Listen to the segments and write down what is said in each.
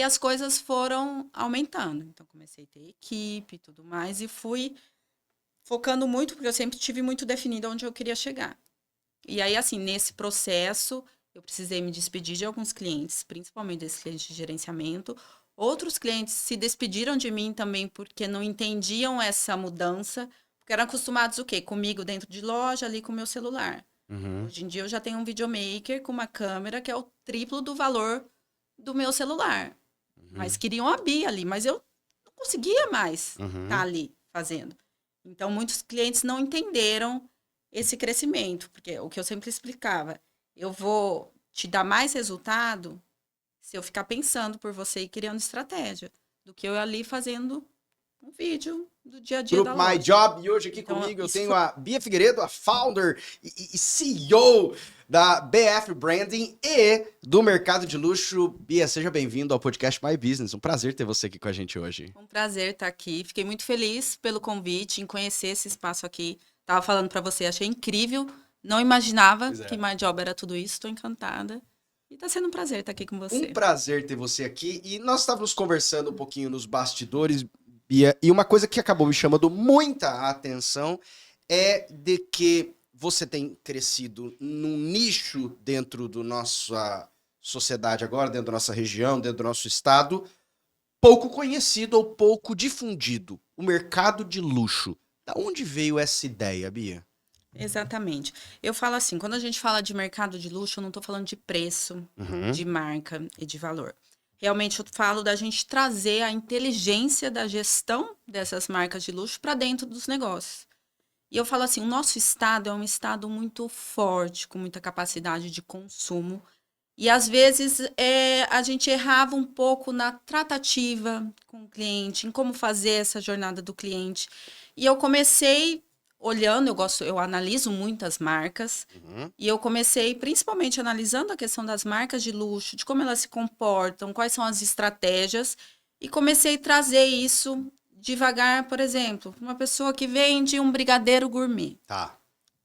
E as coisas foram aumentando. Então, comecei a ter equipe e tudo mais. E fui focando muito, porque eu sempre tive muito definido onde eu queria chegar. E aí, assim, nesse processo, eu precisei me despedir de alguns clientes, principalmente desses clientes de gerenciamento. Outros clientes se despediram de mim também porque não entendiam essa mudança, porque eram acostumados o quê? Comigo dentro de loja, ali com o meu celular. Uhum, Hoje em dia eu já tenho um videomaker com uma câmera que é o triplo do valor do meu celular. Mas uhum, queriam a Bia ali, mas eu não conseguia mais estar uhum. ali fazendo. Então, muitos clientes não entenderam esse crescimento, porque o que eu sempre explicava, eu vou te dar mais resultado se eu ficar pensando por você e criando estratégia, do que eu ali fazendo um vídeo do dia a dia da Grupo My loja. Job, e hoje aqui Então, comigo eu isso tenho foi a Bia Figueiredo, a founder e CEO da BF Branding e do mercado de luxo. Bia, seja bem-vindo ao podcast My Business. Um prazer ter você aqui com a gente hoje. um prazer estar aqui. Fiquei muito feliz pelo convite, em conhecer esse espaço aqui. Tava falando para você, achei incrível. Não imaginava Pois que é. My Job era tudo isso. Estou encantada. E está sendo um prazer estar aqui com Um você. prazer ter você aqui. E nós estávamos conversando um pouquinho nos bastidores, Bia, e uma coisa que acabou me chamando muita atenção é de que você tem crescido num nicho dentro da nossa sociedade agora, dentro da nossa região, dentro do nosso estado, pouco conhecido ou pouco difundido. O mercado de luxo. Da onde veio essa ideia, Bia? Exatamente. Eu falo assim, quando a gente fala de mercado de luxo, eu não estou falando de preço, Uhum, de marca e de valor. Realmente eu falo da gente trazer a inteligência da gestão dessas marcas de luxo para dentro dos negócios. E eu falo assim, o nosso estado é um estado muito forte, com muita capacidade de consumo. E às vezes a gente errava um pouco na tratativa com o cliente, em como fazer essa jornada do cliente. E eu comecei olhando, eu analiso muitas marcas, uhum. e eu comecei principalmente analisando a questão das marcas de luxo, de como elas se comportam, quais são as estratégias, e comecei a trazer isso devagar, por exemplo, uma pessoa que vende um brigadeiro gourmet. Tá.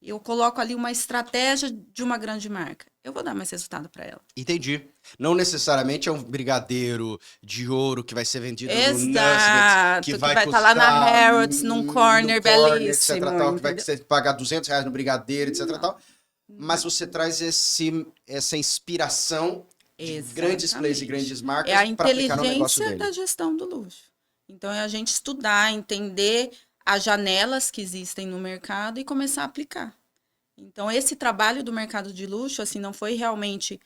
Eu coloco ali uma estratégia de uma grande marca. Eu vou dar mais resultado para ela. Entendi. Não necessariamente é um brigadeiro de ouro que vai ser vendido no Nuggets, que Exato, que vai vai estar lá na custar Harrods, num no corner corner, etc, belíssimo, tal, que vai entendeu? ser pagar R$ 200 no brigadeiro, etc, Não, tal. Mas não. você traz essa inspiração de grandes players e Exatamente. grandes É a marcas para aplicar no negócio inteligência da dele. gestão do luxo. Então, é a gente estudar, entender as janelas que existem no mercado e começar a aplicar. Então, esse trabalho do mercado de luxo, assim, não foi realmente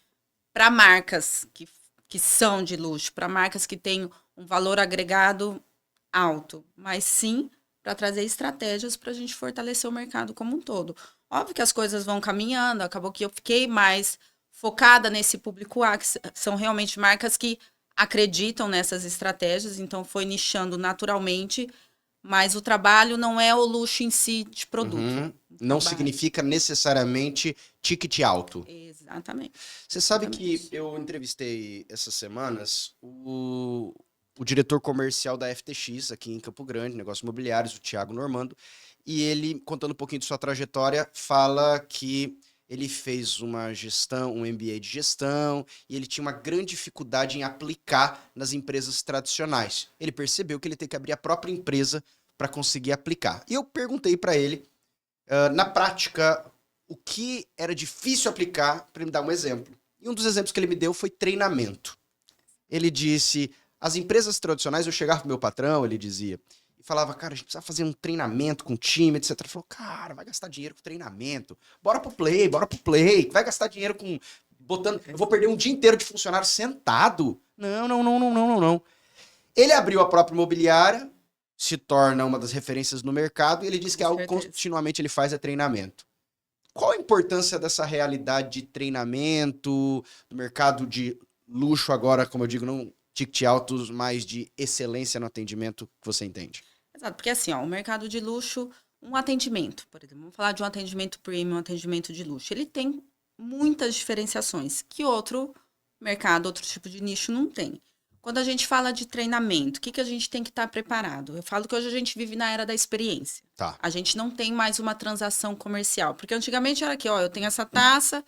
para marcas que são de luxo, para marcas que têm um valor agregado alto, mas sim para trazer estratégias para a gente fortalecer o mercado como um todo. Óbvio que as coisas vão caminhando, acabou que eu fiquei mais focada nesse público A, que são realmente marcas que acreditam nessas estratégias, então foi nichando naturalmente, mas o trabalho não é o luxo em si de produto. Uhum. O Não trabalho. significa necessariamente ticket alto. Exatamente. Você sabe que Exatamente. eu entrevistei essas semanas o diretor comercial da FTX aqui em Campo Grande, negócios imobiliários, o Thiago Normando, e ele, contando um pouquinho de sua trajetória, fala que ele fez uma gestão, um MBA de gestão, e ele tinha uma grande dificuldade em aplicar nas empresas tradicionais. Ele percebeu que ele tem que abrir a própria empresa para conseguir aplicar. E eu perguntei para ele, na prática, o que era difícil aplicar, para ele me dar um exemplo. E um dos exemplos que ele me deu foi treinamento. Ele disse: as empresas tradicionais, eu chegava pro meu patrão, ele dizia, e falava, cara, a gente precisa fazer um treinamento com o time, etc. Ele falou, cara, vai gastar dinheiro com treinamento. Bora pro play. Vai gastar dinheiro com. Botando. Eu vou perder um dia inteiro de funcionário sentado. Não, não, não, não, não, não, não. Ele abriu a própria imobiliária, se torna uma das referências no mercado, e ele diz que Com é algo que certeza. continuamente ele faz é treinamento. Qual a importância dessa realidade de treinamento, do mercado de luxo agora, como eu digo, não ticket altos, mas de excelência no atendimento que você entende? Exato, porque assim, ó, o mercado de luxo, um atendimento, por exemplo, vamos falar de um atendimento premium, um atendimento de luxo, ele tem muitas diferenciações que outro mercado, outro tipo de nicho não tem. Quando a gente fala de treinamento, o que, que a gente tem que estar preparado? Eu falo que hoje a gente vive na era da experiência. Tá. A gente não tem mais uma transação comercial, porque antigamente era aqui, ó, eu tenho essa taça,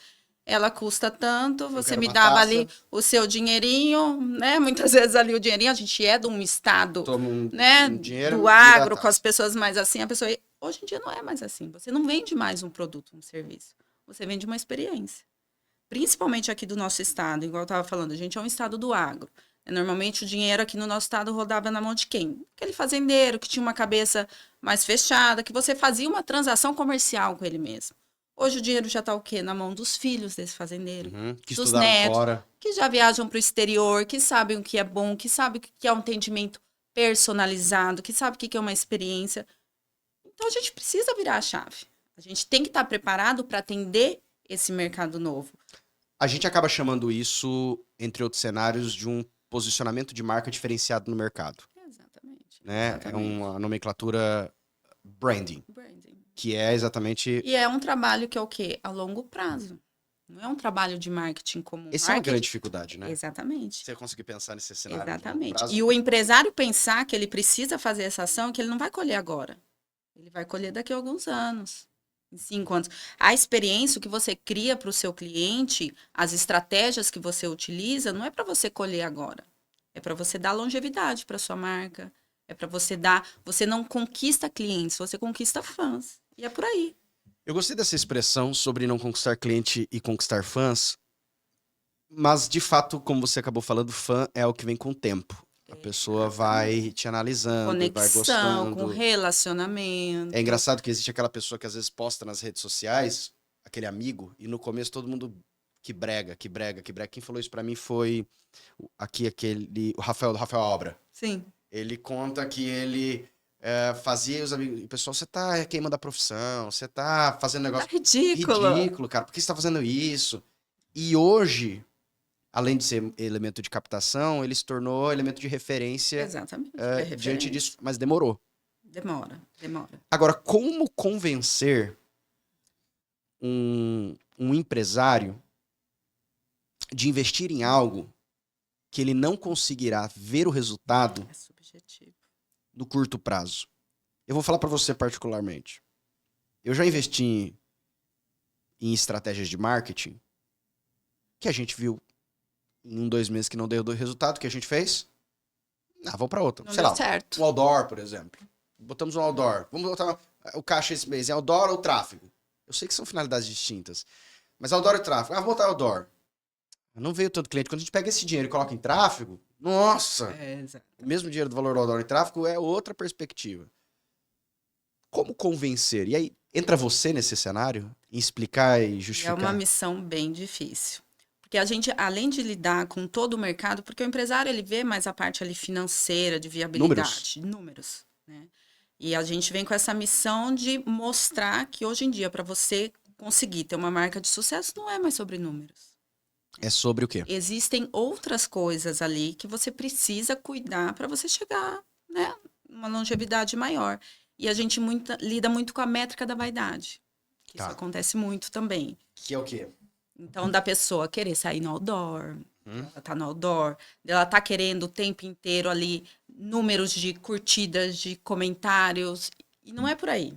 ela custa tanto, você quero me uma dava taça. ali o seu dinheirinho, né? Muitas vezes ali o dinheirinho, a gente é de um estado, Toma né, um dinheiro, do me dá a agro, com as taça. pessoas mais assim, a pessoa, hoje em dia não é mais assim. Você não vende mais um produto, um serviço. Você vende uma experiência. Principalmente aqui do nosso estado, igual eu estava falando, a gente é um estado do agro. Normalmente o dinheiro aqui no nosso estado rodava na mão de quem? Aquele fazendeiro que tinha uma cabeça mais fechada, que você fazia uma transação comercial com ele mesmo. Hoje o dinheiro já está o quê? Na mão dos filhos desse fazendeiro, Uhum. Que dos estudaram netos, fora. que já viajam para o exterior, que sabem o que é bom, que sabem o que é um atendimento personalizado, que sabem o que é uma experiência. Então a gente precisa virar a chave. A gente tem que estar preparado para atender esse mercado novo. A gente acaba chamando isso, entre outros cenários, de um posicionamento de marca diferenciado no mercado, Exatamente, né? É exatamente. uma nomenclatura branding, Branding. que é exatamente... E é um trabalho que é o quê? A longo prazo. Não é um trabalho de marketing comum. Essa é uma grande Marketing, dificuldade, né? exatamente. Você conseguir pensar nesse cenário de longo Exatamente. prazo. E o empresário pensar que ele precisa fazer essa ação, que ele não vai colher agora. Ele vai colher daqui a alguns anos. Em 5 anos. A experiência que você cria para o seu cliente, as estratégias que você utiliza, não é para você colher agora. É para você dar longevidade para sua marca. É para você dar. Você não conquista clientes, você conquista fãs. E é por aí. Eu gostei dessa expressão sobre não conquistar cliente e conquistar fãs, mas de fato, como você acabou falando, fã é o que vem com o tempo. A pessoa vai te analisando, vai Conexão, com gostando. relacionamento. É engraçado que existe aquela pessoa que às vezes posta nas redes sociais, aquele amigo, e no começo todo mundo que brega, que brega, que brega. Quem falou isso pra mim foi o Rafael, do Rafael Obra. Sim. Ele conta que ele fazia os amigos. O pessoal, você tá queimando a profissão, você tá fazendo Tá negócio ridículo. ridículo, cara. Por que você tá fazendo isso? E hoje, além de ser elemento de captação, ele se tornou elemento de referência Exatamente. É diante referência. disso. Mas demorou. Demora, demora. Agora, como convencer um empresário de investir em algo que ele não conseguirá ver o resultado É subjetivo. no curto prazo? Eu vou falar para você particularmente. Eu já investi em estratégias de marketing que a gente viu em 2 meses que não deu resultado. O que a gente fez? Vamos para outra. Não Sei deu lá, certo. um outdoor, por exemplo. Botamos um outdoor. Vamos botar o caixa esse mês. É outdoor ou tráfego? Eu sei que são finalidades distintas. Mas outdoor e tráfego. Vou botar outdoor. Não veio tanto cliente. Quando a gente pega esse dinheiro e coloca em tráfego, nossa! Exato. O mesmo dinheiro do valor do outdoor em tráfego é outra perspectiva. Como convencer? E aí, entra você nesse cenário em explicar e É justificar? uma missão bem difícil. Porque a gente, além de lidar com todo o mercado, porque o empresário ele vê mais a parte ali financeira, de viabilidade, números, né? E a gente vem com essa missão de mostrar que hoje em dia, para você conseguir ter uma marca de sucesso, não é mais sobre números. É sobre o quê? Existem outras coisas ali que você precisa cuidar para você chegar, né, uma longevidade maior. E a gente lida muito com a métrica da vaidade. Que isso Tá. acontece muito também. Que é o quê? Então, da pessoa querer sair no outdoor, Hum? ela tá no outdoor, ela tá querendo o tempo inteiro ali números de curtidas, de comentários, e não é por aí.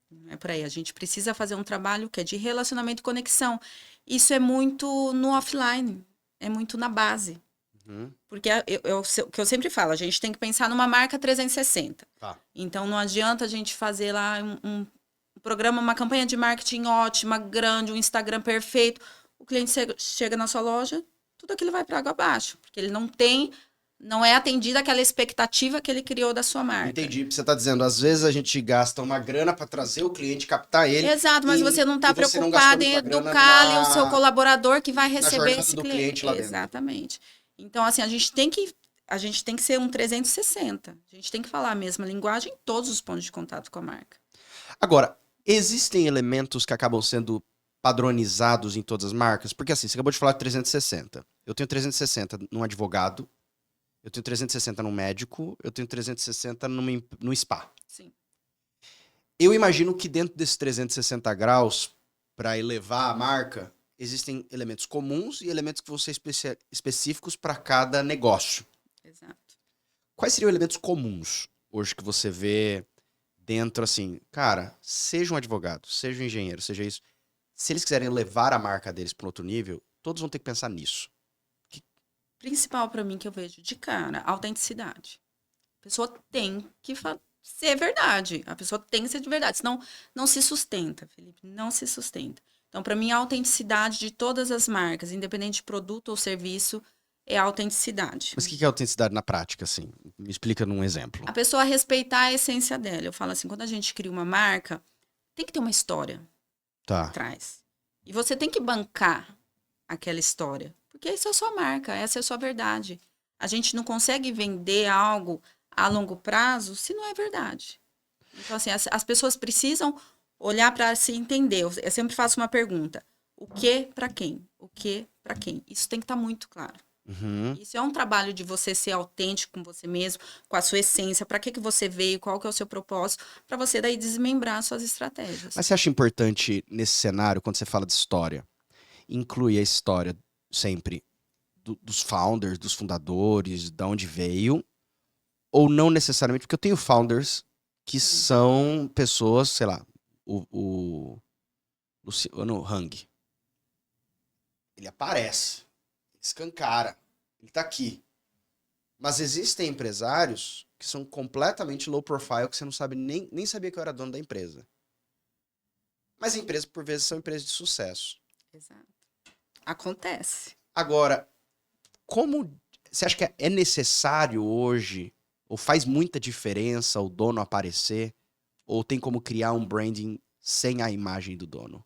Não é por aí. A gente precisa fazer um trabalho que é de relacionamento e conexão. Isso é muito no offline, é muito na base. Uhum. Porque o que eu sempre falo, a gente tem que pensar numa marca 360. Tá. Então, não adianta a gente fazer lá um programa, uma campanha de marketing ótima, grande, um Instagram perfeito. O cliente chega na sua loja, tudo aquilo vai para água abaixo, porque ele não é atendida aquela expectativa que ele criou da sua marca. Entendi. Você está dizendo, às vezes a gente gasta uma grana para trazer o cliente, captar ele. Exato, mas você não está você não preocupado gastou em muita grana educar ali o seu colaborador que vai na receber jornada esse do cliente. cliente lá dentro. Exatamente. Então, assim, a gente tem que ser um 360. A gente tem que falar a mesma linguagem em todos os pontos de contato com a marca. Agora, existem elementos que acabam sendo padronizados em todas as marcas? Porque assim, você acabou de falar de 360. Eu tenho 360 num advogado, eu tenho 360 num médico, eu tenho 360 num spa. Sim. Eu imagino que dentro desses 360 graus, para elevar a marca, existem elementos comuns e elementos que vão ser específicos para cada negócio. Exato. Quais seriam elementos comuns hoje que você vê dentro, assim, cara, seja um advogado, seja um engenheiro, seja isso, se eles quiserem levar a marca deles para outro nível, todos vão ter que pensar nisso. Principal para mim que eu vejo de cara, autenticidade. A pessoa tem que ser verdade. A pessoa tem que ser de verdade. Senão, não se sustenta, Felipe. Não se sustenta. Então, para mim, a autenticidade de todas as marcas, independente de produto ou serviço, é a autenticidade. Mas o que é autenticidade na prática, assim? Me explica num exemplo. A pessoa respeitar a essência dela. Eu falo assim, quando a gente cria uma marca, tem que ter uma história Tá. atrás. E você tem que bancar aquela história. Porque isso é a sua marca, essa é a sua verdade. A gente não consegue vender algo a longo prazo se não é verdade. Então, assim, as pessoas precisam olhar para se entender. Eu sempre faço uma pergunta. O que para quem? O que para quem? Isso tem que estar muito claro. Uhum. Isso é um trabalho de você ser autêntico com você mesmo, com a sua essência, para que você veio, qual que é o seu propósito, para você daí desmembrar suas estratégias. Mas você acha importante nesse cenário, quando você fala de história, incluir a história sempre dos founders, dos fundadores, de onde veio, ou não necessariamente? Porque eu tenho founders que são pessoas, sei lá, o Luciano Hang. Ele aparece, ele escancara, ele tá aqui. Mas existem empresários que são completamente low profile, que você não sabe nem sabia que eu era dono da empresa. Mas empresas, por vezes, são empresas de sucesso. Exato. Acontece. Agora, como você acha que é necessário hoje, ou faz muita diferença o dono aparecer, ou tem como criar um branding sem a imagem do dono?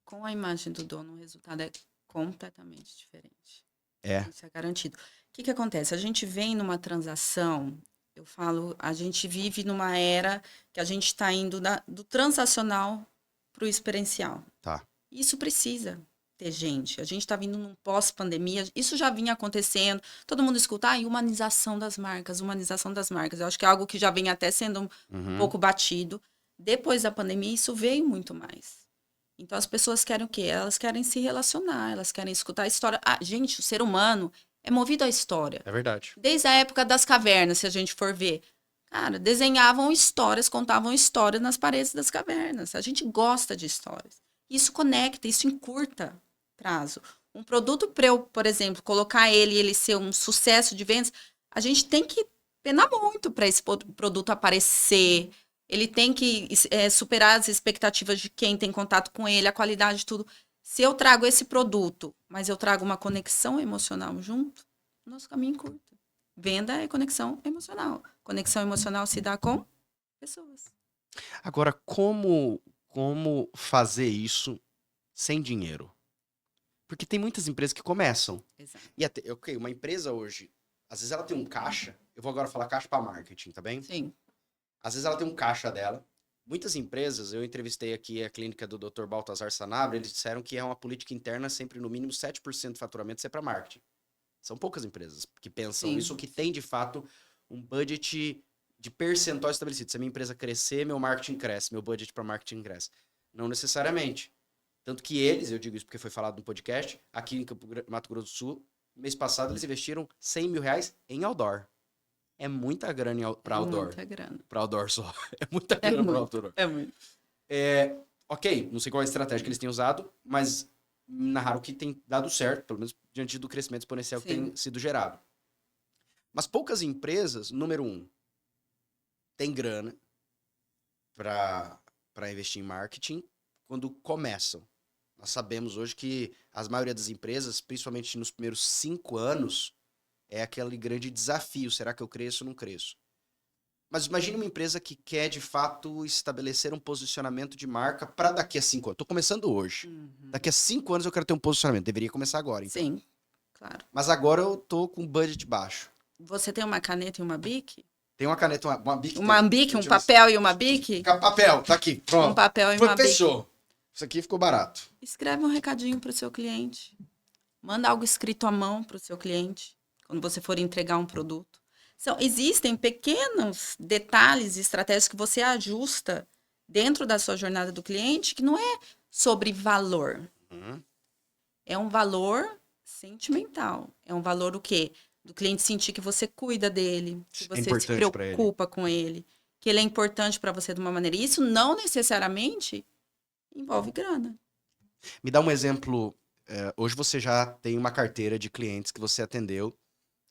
Com a imagem do dono, o resultado é completamente diferente. É. Isso é garantido. O que acontece? A gente vem numa transação, eu falo, a gente vive numa era que a gente está indo do transacional para o experiencial. Tá. Isso precisa ter gente. A gente está vindo num pós-pandemia, isso já vinha acontecendo. Todo mundo escuta, humanização das marcas, humanização das marcas. Eu acho que é algo que já vem até sendo um pouco batido. Depois da pandemia, isso veio muito mais. Então, as pessoas querem o quê? Elas querem se relacionar, elas querem escutar a história. Gente, o ser humano é movido à história. É verdade. Desde a época das cavernas, se a gente for ver. Cara, desenhavam histórias, contavam histórias nas paredes das cavernas. A gente gosta de histórias. Isso conecta, isso encurta prazo. Um produto para eu, por exemplo, colocar ele ser um sucesso de vendas, a gente tem que penar muito para esse produto aparecer. Ele tem que superar as expectativas de quem tem contato com ele, a qualidade de tudo. Se eu trago esse produto, mas eu trago uma conexão emocional junto, nosso caminho curto. Venda é conexão emocional. Conexão emocional se dá com pessoas. Agora, como fazer isso sem dinheiro? Porque tem muitas empresas que começam. Exato. E até, uma empresa hoje, às vezes ela tem um caixa, eu vou agora falar caixa para marketing, tá bem? Sim. Às vezes ela tem um caixa dela. Muitas empresas, eu entrevistei aqui a clínica do Dr. Baltazar Sanabria, eles disseram que é uma política interna sempre no mínimo 7% do faturamento ser para marketing. São poucas empresas que pensam Sim. isso, que tem de fato um budget de percentual estabelecido. Se a minha empresa crescer, meu marketing cresce, meu budget para marketing cresce. Não necessariamente. Tanto que eles, eu digo isso porque foi falado no podcast, aqui em Mato Grosso do Sul, mês passado eles investiram R$100 mil em outdoor. É muita grana para outdoor. Muita grana. Para outdoor só. É muita grana para outdoor. É muito. Ok, não sei qual é a estratégia que eles têm usado, mas narraram que tem dado certo, pelo menos diante do crescimento exponencial que tem sido gerado. Mas poucas empresas, número 1, têm grana para investir em marketing quando começam. Nós sabemos hoje que a maioria das empresas, principalmente nos primeiros 5 anos, é aquele grande desafio. Será que eu cresço ou não cresço? Mas imagine uma empresa que quer, de fato, estabelecer um posicionamento de marca para daqui a 5 anos. Estou começando hoje. Daqui a 5 anos eu quero ter um posicionamento. Deveria começar agora, então. Sim, claro. Mas agora eu tô com budget baixo. Você tem uma caneta e uma bic? Tem uma caneta, uma bic. Uma bic, um papel e uma bic? Papel, tá aqui, pronto. Um papel e uma bic. Fechou. Isso aqui ficou barato. Escreve um recadinho para o seu cliente. Manda algo escrito à mão para o seu cliente, quando você for entregar um produto. Existem pequenos detalhes e estratégias que você ajusta dentro da sua jornada do cliente, que não é sobre valor. É um valor sentimental. É um valor o quê? Do cliente sentir que você cuida dele, que você se preocupa com ele, que ele é importante para você de uma maneira. E isso não necessariamente envolve grana. Me dá um exemplo. Hoje você já tem uma carteira de clientes que você atendeu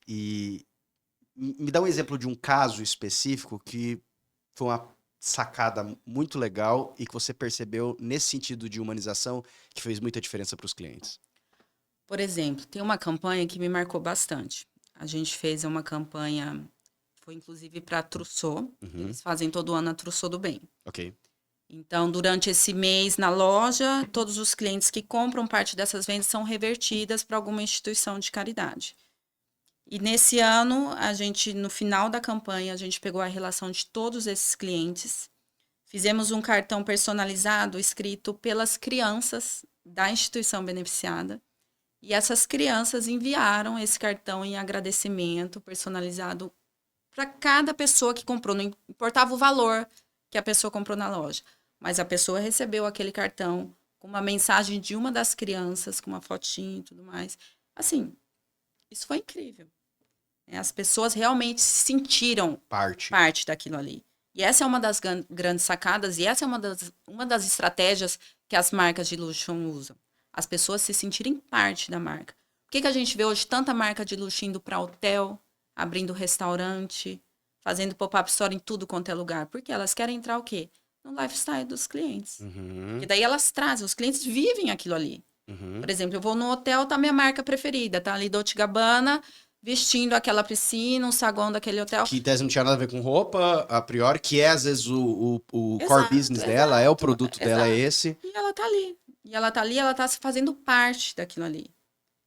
e me dá um exemplo de um caso específico que foi uma sacada muito legal e que você percebeu nesse sentido de humanização que fez muita diferença para os clientes. Por exemplo, tem uma campanha que me marcou bastante. A gente fez uma campanha, foi inclusive para a Trousseau, Uhum, eles fazem todo ano a Trousseau do Bem. ok. Então, durante esse mês na loja, todos os clientes que compram parte dessas vendas são revertidas para alguma instituição de caridade. E nesse ano, a gente, no final da campanha, a gente pegou a relação de todos esses clientes, fizemos um cartão personalizado escrito pelas crianças da instituição beneficiada. E essas crianças enviaram esse cartão em agradecimento personalizado para cada pessoa que comprou. Não importava o valor que a pessoa comprou na loja, mas a pessoa recebeu aquele cartão com uma mensagem de uma das crianças, com uma fotinha e tudo mais. Assim, isso foi incrível. As pessoas realmente se sentiram Parte. parte daquilo ali. E essa é uma das grandes sacadas, e essa é uma das estratégias que as marcas de luxo usam. As pessoas se sentirem parte da marca. Por que a gente vê hoje tanta marca de luxo indo para hotel, abrindo restaurante, fazendo pop-up store em tudo quanto é lugar? Porque elas querem entrar o quê? No lifestyle dos clientes. Uhum, Porque daí elas trazem, os clientes vivem aquilo ali. uhum. Por exemplo, eu vou no hotel, tá minha marca preferida, tá ali Dolce Gabbana, vestindo aquela piscina, um saguão daquele hotel. Que em tese não tinha nada a ver com roupa, a priori, que é às vezes o core Exato, business dela, é o exato, produto dela, é exato. esse. E ela tá ali. E ela tá ali, ela tá fazendo parte daquilo ali.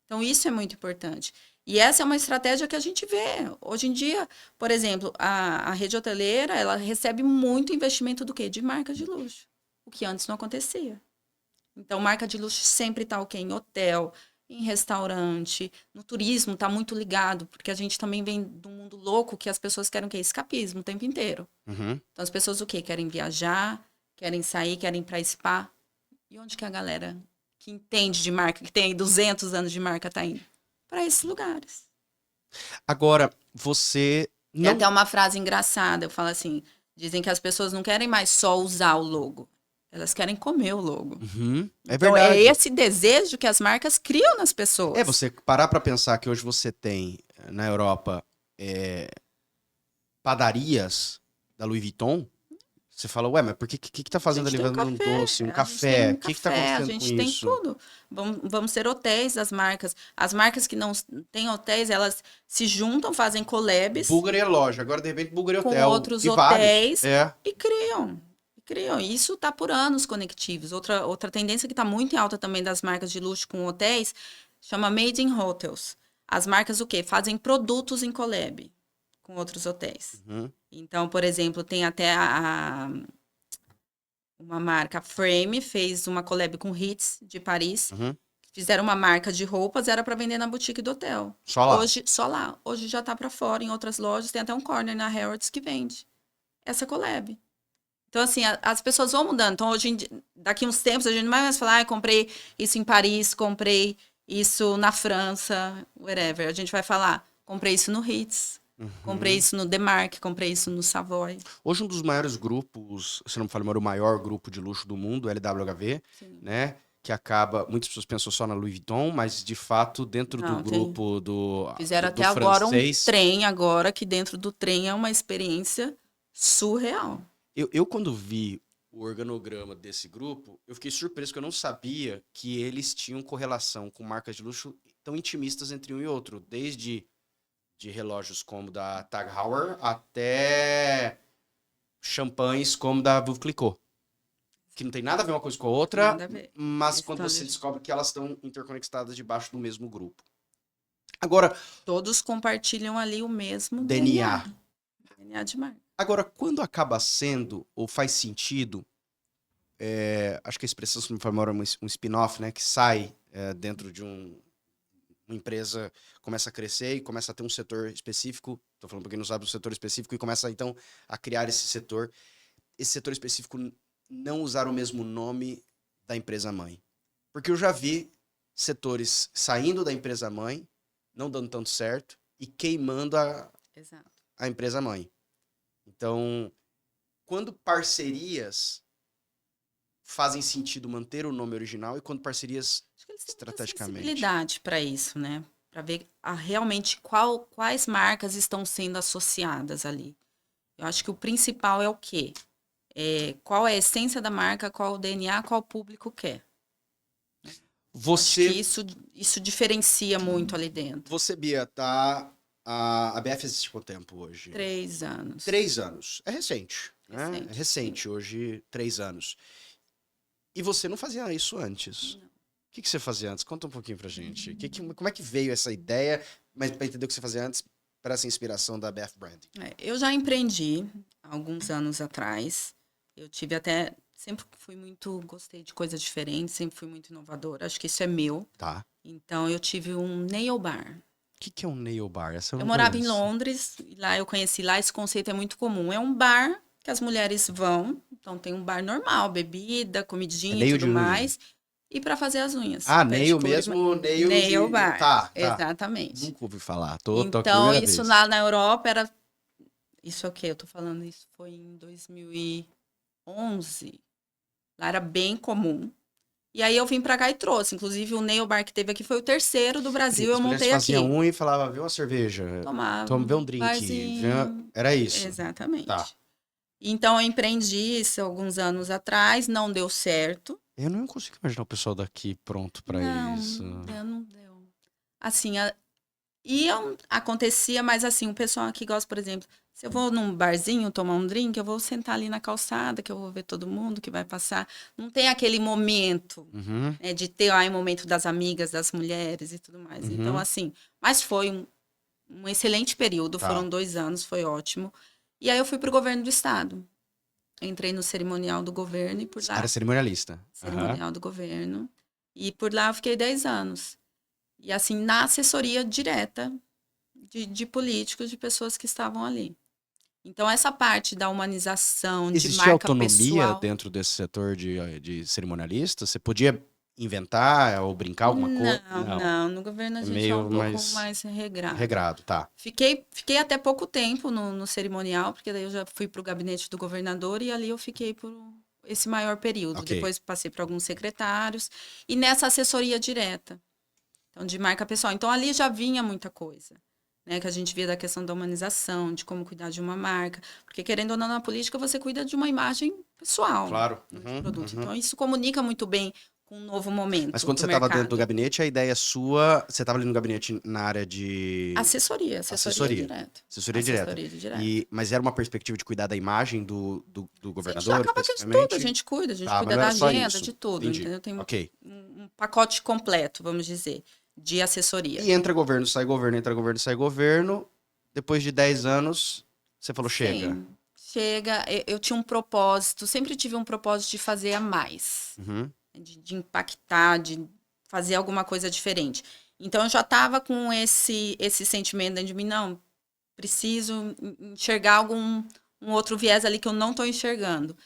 Então, isso é muito importante. E essa é uma estratégia que a gente vê. Hoje em dia, por exemplo, a rede hoteleira, ela recebe muito investimento do quê? De marca de luxo. O que antes não acontecia. Então, marca de luxo sempre está o quê? Em hotel, em restaurante, no turismo está muito ligado, porque a gente também vem do mundo louco que as pessoas querem o quê? Escapismo o tempo inteiro. Uhum. Então, as pessoas o quê? Querem viajar, querem sair, querem ir para spa. E onde que a galera que entende de marca, que tem aí 200 anos de marca, está indo? Para esses lugares. Agora, você Tem não. até uma frase engraçada, eu falo assim, dizem que as pessoas não querem mais só usar o logo, elas querem comer o logo. Uhum, é Então, é verdade. esse desejo que as marcas criam nas É, pessoas. você parar pra pensar que hoje você tem na Europa é, padarias da Louis Vuitton, você fala, ué, mas por que tá A fazendo gente ali tem um vendendo um doce, café, um a gente tem café? um O que tá café, a acontecendo com gente tem isso? tudo. Vamos ter hotéis das marcas. As marcas que não têm hotéis, elas se juntam, fazem collabs Bulgari é loja, agora de repente Bulgari é com hotel. outros E vários. hotéis É. e criam. E criam. E isso está por anos conectivos. Outra tendência que está muito em alta também das marcas de luxo com hotéis chama Made in Hotels. As marcas o quê? Fazem produtos em collab com outros hotéis. Uhum, Então, por exemplo, tem até uma marca, a Frame, fez uma collab com Hits de Paris. uhum. Fizeram uma marca de roupas, era para vender na boutique do hotel. Só lá. Hoje, só lá. Hoje já tá para fora, em outras lojas. Tem até um corner na Harrods que vende essa collab. Então, assim, as pessoas vão mudando. Então, hoje, daqui uns tempos, a gente não vai mais falar, comprei isso em Paris, comprei isso na França, whatever. A gente vai falar, comprei isso no Hits, comprei Uhum. isso no Demarque, comprei isso no Savoy. Hoje um dos maiores grupos, se não me falha, o maior grupo de luxo do mundo, LWHV, Sim. né? Que acaba, muitas pessoas pensam só na Louis Vuitton, mas de fato dentro do Não, tem. grupo Fizeram do até agora um francês, trem agora, que dentro do trem é uma experiência surreal. eu quando vi o organograma desse grupo, eu fiquei surpreso que eu não sabia que eles tinham correlação com marcas de luxo tão intimistas entre um e outro, desde de relógios como da Tag Heuer até champanhes como da Veuve Clicquot. Que não tem nada a ver uma coisa com a outra, Nada a ver. mas Eles quando tão você ali- descobre que elas estão interconectadas debaixo do mesmo grupo. Agora, Todos compartilham ali o mesmo DNA. DNA. DNA de marca. Agora, quando acaba sendo, ou faz sentido, acho que a expressão, se não me for memória, é um spin-off, né? Que sai dentro de uma empresa, começa a crescer e começa a ter um setor específico. Estou falando para quem não sabe, um setor específico, e começa, então, a criar esse setor. Esse setor específico não usar o mesmo nome da empresa mãe. Porque eu já vi setores saindo da empresa mãe, não dando tanto certo, e queimando Exato. a empresa mãe. Então, quando parcerias fazem sentido manter o nome original e quando parcerias Acho que eles têm muita estrategicamente? sensibilidade para isso, né? Para ver realmente quais marcas estão sendo associadas ali. Eu acho que o principal é o quê? Qual é a essência da marca, qual o DNA, qual o público quer. Eu acho que Você, isso diferencia muito ali dentro. você, Bia, tá. A BF existe quanto tempo hoje? 3 anos. 3 anos. É recente, né? Recente, É recente, hoje, 3 anos. E você não fazia isso antes. Não. O que você fazia antes? Conta um pouquinho pra gente. Como é que veio essa ideia, mas pra entender o que você fazia antes, para essa inspiração da BF Branding? Eu já empreendi há alguns anos atrás. Eu tive até. Sempre fui muito. Gostei de coisas diferentes, sempre fui muito inovadora. Acho que isso é meu. Tá. Então, eu tive um nail bar. O que é um nail bar? Essa eu Eu não morava em conheço. Londres, e lá eu conheci lá, esse conceito é muito comum. É um bar que as mulheres vão, então tem um bar normal, bebida, É comidinha e nail de tudo unha. mais, e para fazer as unhas. Ah, nail Pedicure, mesmo, nail nail bar, Tá, tá. exatamente. Nunca ouvi falar. Tô a Então, primeira isso vez. lá na Europa era. Isso é o quê? Eu tô falando, isso foi em 2011. Lá era bem comum. E aí eu vim pra cá e trouxe. Inclusive, o nail bar que teve aqui foi o terceiro do Brasil, As eu mulheres montei faziam aqui. unha e falavam, vê uma cerveja, Tomava vê um um drink. barzinho. Era isso. Tá. Exatamente. Então, eu empreendi isso alguns anos atrás, não deu certo. Eu não consigo imaginar o pessoal daqui pronto pra Não, isso. não deu. Assim, acontecia, mas assim, o pessoal aqui gosta, por exemplo, se eu vou num barzinho tomar um drink, eu vou sentar ali na calçada, que eu vou ver todo mundo que vai passar. Não tem aquele momento, Uhum, né, de ter aí o momento das amigas, das mulheres e tudo mais. Então, uhum. assim, mas foi um excelente período, Tá. foram 2 anos, foi ótimo. E aí eu fui para o governo do estado. Entrei no cerimonial do governo e por Era lá, cerimonialista. Aham. cerimonial do governo, e por lá eu fiquei 10 anos. E assim, na assessoria direta de políticos, de pessoas que estavam ali. Então, essa parte da humanização, de Existia marca autonomia pessoal. dentro desse setor de cerimonialista? Você podia inventar ou brincar alguma coisa? Não, Não. não. No governo a É gente é meio um pouco mais mais regrado. regrado, tá. Fiquei até pouco tempo no cerimonial, porque daí eu já fui para o gabinete do governador e ali eu fiquei por esse maior período. Ok. Depois passei para alguns secretários e nessa assessoria direta, então de marca pessoal. Então ali já vinha muita coisa, né, que a gente via da questão da humanização, de como cuidar de uma marca, porque querendo ou não na política você cuida de uma imagem pessoal, Claro. né, de Uhum, produto. uhum. Então isso comunica muito bem com um novo Mas momento quando do você estava dentro do mercado. gabinete, a ideia sua. Você estava ali no gabinete na área de Assessoria assessoria. direta. Assessoria direta. Assessoria direta. Mas era uma perspectiva de cuidar da imagem do Sim, governador, acaba que é de tudo, especificamente? a gente Tá, mas cuida não da era só agenda, isso. de tudo, Entendi. entendeu? Tem Ok. um pacote completo, vamos dizer, de assessoria. E entra governo, sai governo, entra governo, sai governo. Depois de 10 anos, você falou, chega. Sim, chega. Eu tinha um propósito, sempre tive um propósito de fazer a mais, Uhum. de impactar, de fazer alguma coisa diferente. Então, eu já estava com esse sentimento dentro de mim, não, preciso enxergar um outro viés ali que eu não estou enxergando.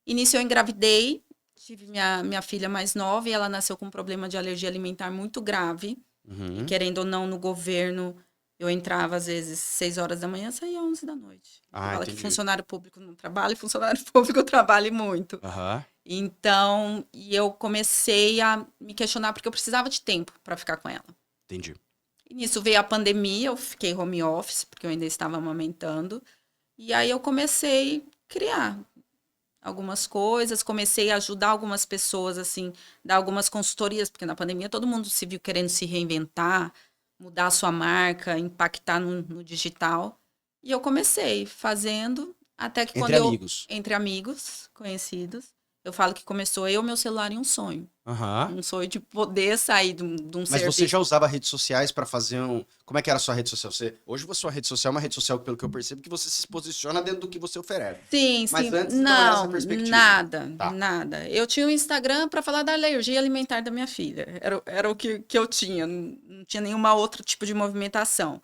E nisso eu engravidei, tive minha filha mais nova e ela nasceu com um problema de alergia alimentar muito grave. E Uhum. querendo ou não, no governo, eu entrava às vezes 6 horas da manhã, saía 11 da noite. Ah, Fala que entendi. funcionário público não trabalha e funcionário público trabalha muito. Aham. Então, e eu comecei a me questionar porque eu precisava de tempo para ficar com ela. Entendi. E nisso veio a pandemia, eu fiquei home office, porque eu ainda estava amamentando. E aí eu comecei a criar algumas coisas, comecei a ajudar algumas pessoas, assim, dar algumas consultorias, porque na pandemia todo mundo se viu querendo se reinventar, mudar a sua marca, impactar no digital. E eu comecei fazendo, até que quando Entre amigos. entre amigos, conhecidos, eu falo que começou eu, meu celular e um sonho. Aham. Um sonho de poder sair de um Mas você serviço. já usava redes sociais para fazer um. Como é que era a sua rede social? Hoje a sua rede social é uma rede social, pelo que eu percebo, que você se posiciona dentro do que você oferece. Sim, Mas sim. antes não era essa Não, perspectiva. nada, Tá. nada. Eu tinha um Instagram para falar da alergia alimentar da minha filha. Era o que eu tinha. Não tinha nenhuma outro tipo de movimentação.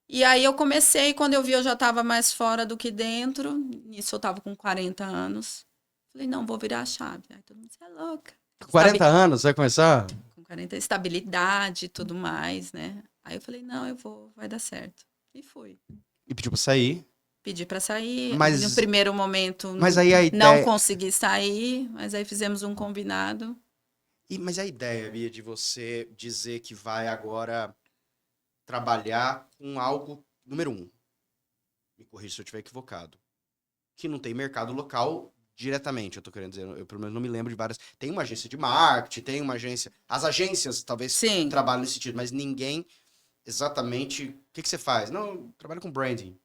E aí eu comecei, quando eu vi, eu já estava mais fora do que dentro. Nisso eu estava com 40 anos. Falei, não, vou virar a chave. Aí todo mundo, você é louca. Com 40 anos, você vai começar? Com 40, estabilidade e tudo mais, né? Aí eu falei, não, vai dar certo. E fui. E pediu pra sair. Pedi para sair. Mas- No primeiro momento, Mas aí a não ideia... consegui sair, mas aí fizemos um combinado. Mas a ideia, Bia, de você dizer que vai agora trabalhar com algo, número um, me corrija se eu estiver equivocado, que não tem mercado local diretamente, eu tô querendo dizer, eu pelo menos não me lembro de várias. Tem uma agência de marketing, tem uma agência. As agências talvez Sim, trabalham nesse sentido, mas ninguém exatamente. O que você faz? Não, eu trabalho com branding.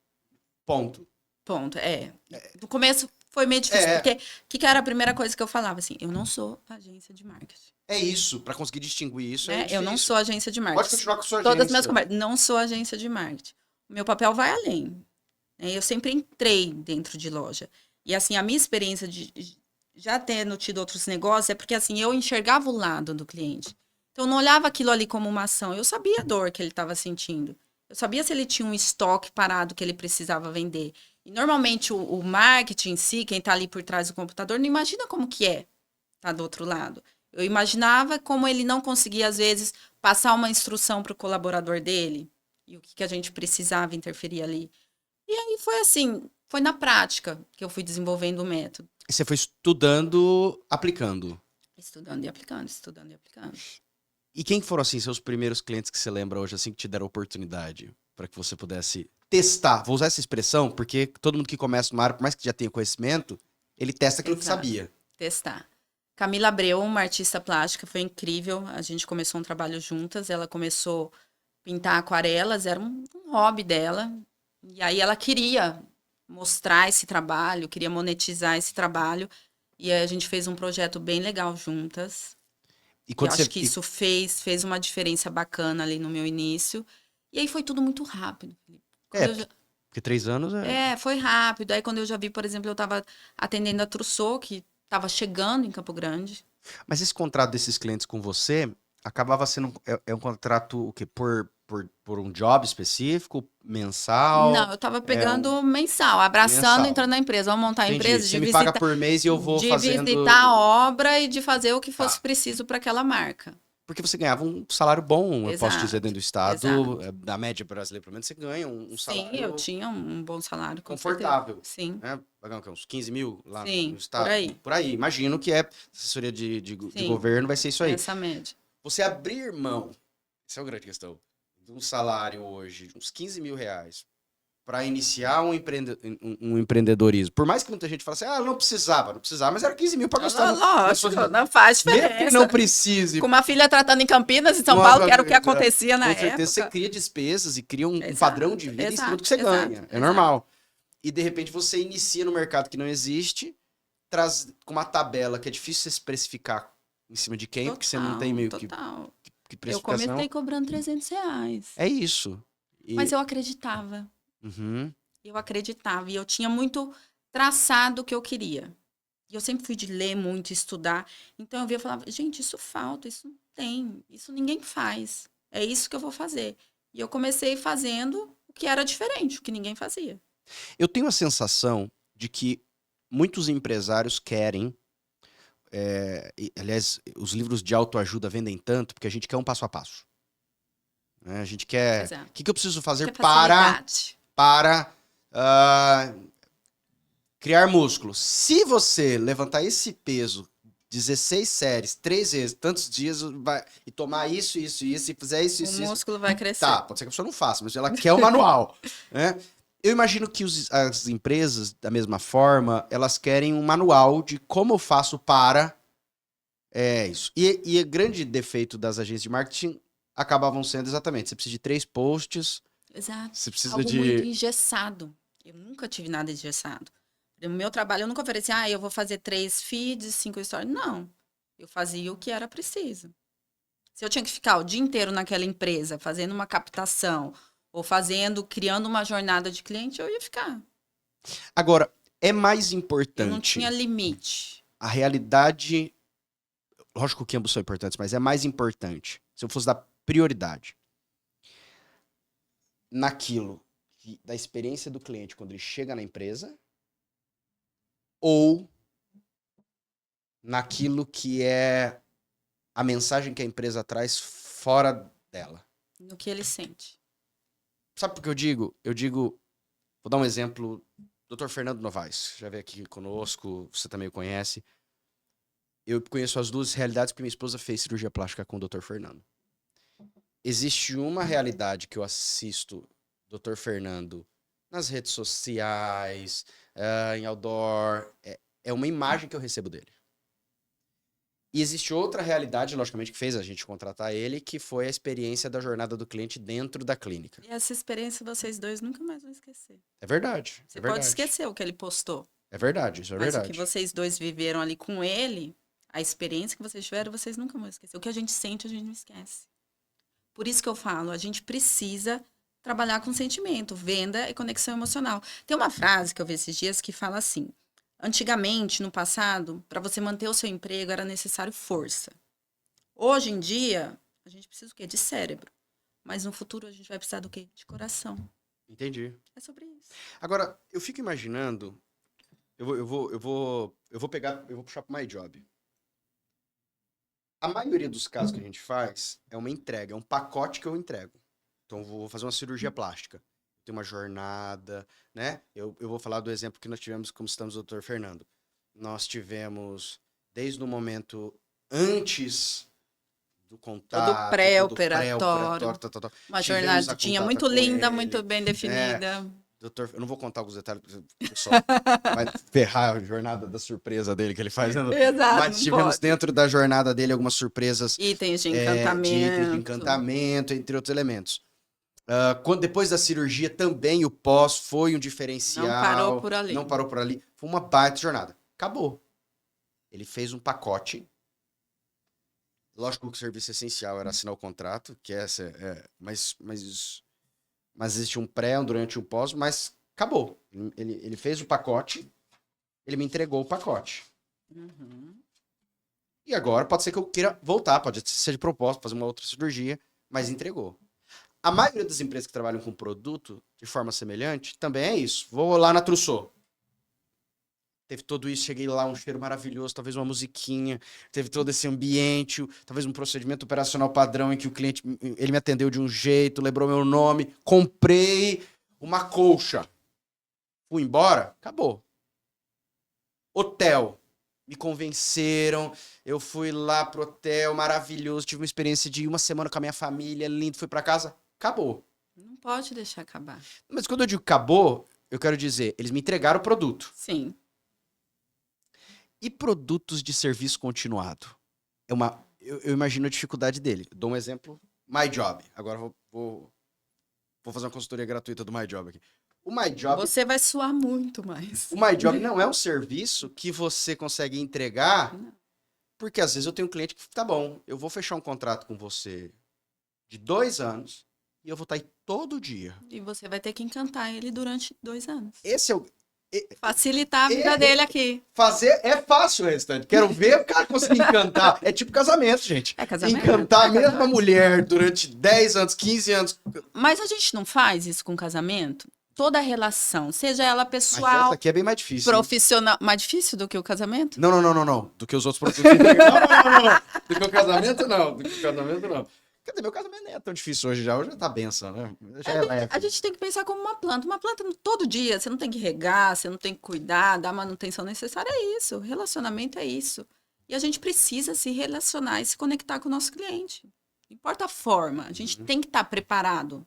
Ponto. ponto. No começo foi meio difícil, É, porque o que era a primeira coisa que eu falava? Assim, eu não sou agência de marketing. é isso. Para conseguir distinguir isso é Né? Eu difícil. não sou agência de Pode marketing. continuar com a sua Todas as agência. minhas conversas, não sou agência de marketing. O meu papel vai além. Né? Eu sempre entrei dentro de loja. E assim, a minha experiência de já tendo tido outros negócios é porque assim, eu enxergava o lado do cliente. Então, eu não olhava aquilo ali como uma ação. Eu sabia a dor que ele estava sentindo. Eu sabia se ele tinha um estoque parado que ele precisava vender. E normalmente o marketing em si, quem está ali por trás do computador, não imagina como que é estar do outro lado. Eu imaginava como ele não conseguia, às vezes, passar uma instrução para o colaborador dele e o que a gente precisava interferir ali. E aí foi assim, foi na prática que eu fui desenvolvendo o método. E você foi estudando, aplicando. Estudando e aplicando, estudando e aplicando. E quem foram, assim, seus primeiros clientes que você lembra hoje, assim, que te deram oportunidade para que você pudesse testar? Vou usar essa expressão porque todo mundo que começa numa área, por mais que já tenha conhecimento, ele testa aquilo que Exato. sabia. Testar. Camila Abreu, uma artista plástica, foi incrível. A gente começou um trabalho juntas. Ela começou a pintar aquarelas, era um hobby dela. E aí ela queria mostrar esse trabalho, queria monetizar esse trabalho. E aí a gente fez um projeto bem legal juntas. E E quando eu você... acho que isso fez uma diferença bacana ali no meu início. E aí foi tudo muito rápido. Quando É, eu já- porque 3 anos é... foi rápido. Aí quando eu já vi, por exemplo, eu estava atendendo a Trousseau, que estava chegando em Campo Grande. Mas esse contrato desses clientes com você acabava sendo... É um contrato, o quê? Por um job específico? Mensal? Não, eu tava É um pegando mensal, abraçando, mensal. entrando na empresa. Vamos montar a Entendi. empresa, Você me paga por mês e eu vou de fazendo... visitar a obra e de fazer o que fosse Tá. preciso para aquela marca. Porque você ganhava um salário bom, eu posso dizer, dentro Exato, do estado, exato. da média brasileira, pelo menos você ganha um Sim, eu salário tinha um bom salário, com certeza. confortável, Sim, né? Pagar o quê? Uns 15 mil lá no sim, por estado? aí. Por aí. Imagino que assessoria de Sim, governo vai ser isso aí. essa média. Você abrir mão, essa é a grande questão, de um salário hoje de uns 15 mil reais para iniciar um empreendedorismo. Por mais que muita gente fale assim, não precisava, mas era 15 mil para gastar. Lógico, não faz Mesmo que diferença. não precise. Com uma filha tratando em Campinas, em São Nossa, Paulo, que era o que acontecia na com certeza você época. cria despesas e cria um Exato, padrão de vida em cima do que você exato, ganha. É exato. normal. E de repente você inicia no mercado que não existe, traz com uma tabela que é difícil você se precificar em cima de quem, porque você não tem meio que Total. Eu precificação. comecei cobrando R$ 300. É isso. Mas eu acreditava. Uhum. Eu acreditava. E eu tinha muito traçado o que eu queria. E eu sempre fui de ler muito, estudar. Então eu via e falava, gente, isso falta, isso não tem, isso ninguém faz. É isso que eu vou fazer. E eu comecei fazendo o que era diferente, o que ninguém fazia. Eu tenho a sensação de que muitos empresários querem. Aliás, os livros de autoajuda vendem tanto porque a gente quer um passo a passo. Né? A gente quer. Exato. O que eu preciso fazer Que facilidade. para criar músculo? Se você levantar esse peso 16 séries, 3 vezes, tantos dias, e tomar isso, e fizer isso, O músculo vai crescer. Tá, pode ser que a pessoa não faça, mas ela quer o manual. Né? Eu imagino que as empresas, da mesma forma, elas querem um manual de como eu faço para isso. E o grande defeito das agências de marketing acabavam sendo exatamente, você precisa de 3 posts. Exato. Você precisa Algo de... muito engessado. Eu nunca tive nada engessado. No meu trabalho, eu nunca ofereci, eu vou fazer 3 feeds, 5 stories. Não. Eu fazia o que era preciso. Se eu tinha que ficar o dia inteiro naquela empresa, fazendo uma captação, ou criando uma jornada de cliente, eu ia ficar. Agora, é mais importante... Eu não tinha limite. A realidade... Lógico que ambos são importantes, mas é mais importante. Se eu fosse dar prioridade naquilo da experiência do cliente quando ele chega na empresa ou naquilo que é a mensagem que a empresa traz fora dela. No que ele sente. Sabe por que eu digo? Eu digo, Vou dar um exemplo. Dr. Fernando Novaes, já veio aqui conosco, você também o conhece. Eu conheço as duas realidades porque minha esposa fez cirurgia plástica com o Dr. Fernando. Existe uma realidade que eu assisto Dr. Fernando nas redes sociais, em outdoor. É uma imagem que eu recebo dele. E existe outra realidade, logicamente, que fez a gente contratar ele, que foi a experiência da jornada do cliente dentro da clínica. E essa experiência vocês dois nunca mais vão esquecer. É verdade. Você É pode verdade. esquecer o que ele postou, É verdade, isso é mas o verdade. que vocês dois viveram ali com ele, a experiência que vocês tiveram, vocês nunca vão esquecer. O que a gente sente, a gente não esquece. Por isso que eu falo, a gente precisa trabalhar com sentimento, venda e conexão emocional. Tem uma frase que eu vi esses dias que fala assim: antigamente, no passado, para você manter o seu emprego era necessário força. Hoje em dia, a gente precisa o quê? De cérebro. Mas no futuro a gente vai precisar do quê? De coração. Entendi. É sobre isso. Agora, eu fico imaginando. Eu vou puxar pro My Job. A maioria dos casos que a gente faz é uma entrega, é um pacote que eu entrego. Então, eu vou fazer uma cirurgia plástica. Tem uma jornada, né? Eu vou falar do exemplo que nós tivemos, como estamos o Dr. Fernando. Nós tivemos, desde o momento antes do contato, Todo pré-operatório. Uma tivemos a jornadinha contata muito com linda, ele, muito bem definida. Doutor, eu não vou contar alguns detalhes, porque o pessoal vai ferrar a jornada da surpresa dele que ele faz. Né? Exato, Mas não tivemos pode. dentro da jornada dele algumas surpresas Itens de de itens de encantamento. encantamento, entre outros elementos. Depois da cirurgia também o pós foi um diferencial. Não parou por ali. Não parou por ali. Foi uma baita jornada. Acabou. Ele fez um pacote. Lógico que o serviço essencial era assinar o contrato, que mas existe um pré, um durante e um pós, mas acabou. Ele fez o pacote, ele me entregou o pacote. Uhum. E agora pode ser que eu queira voltar, pode ser de propósito, fazer uma outra cirurgia, mas entregou. A maioria das empresas que trabalham com produto de forma semelhante também é isso. Vou lá na Trousseau. Teve tudo isso, cheguei lá, um cheiro maravilhoso, talvez uma musiquinha, teve todo esse ambiente, talvez um procedimento operacional padrão em que o cliente, ele me atendeu de um jeito, lembrou meu nome, comprei uma colcha. Fui embora, acabou. Hotel. Me convenceram, eu fui lá pro hotel, maravilhoso, tive uma experiência de uma semana com a minha família, lindo, fui pra casa, acabou. Não pode deixar acabar. Mas quando eu digo acabou, eu quero dizer, eles me entregaram o produto. Sim. E produtos de serviço continuado? Eu imagino a dificuldade dele. Dou um exemplo, My Job. Agora vou fazer uma consultoria gratuita do My Job aqui. O My Job, Você vai suar muito mais. o My Job não é um serviço que você consegue entregar, porque às vezes eu tenho um cliente que, tá bom, eu vou fechar um contrato com você de 2 anos e eu vou estar aí todo dia. E você vai ter que encantar ele durante 2 anos. Esse é o... Facilitar a vida dele aqui. Fazer é fácil o restante. Quero ver o cara conseguir encantar. É tipo casamento, gente. É casamento. Encantar É a mesma casamento. mulher durante 10 anos, 15 anos. Mas a gente não faz isso com casamento? Toda a relação, seja ela Mas pessoal, essa aqui é bem mais difícil. Hein? profissional. Mais difícil do que o casamento? Não. Do que os outros produtos. Não. Do que o casamento, não. Quer dizer, meu casamento nem é tão difícil hoje já. Hoje já tá benção, né? Já é leve. A gente tem que pensar como uma planta. Uma planta todo dia, você não tem que regar, você não tem que cuidar, dar a manutenção necessária, é isso. Relacionamento é isso. E a gente precisa se relacionar e se conectar com o nosso cliente. Não importa a forma, a gente tem que estar preparado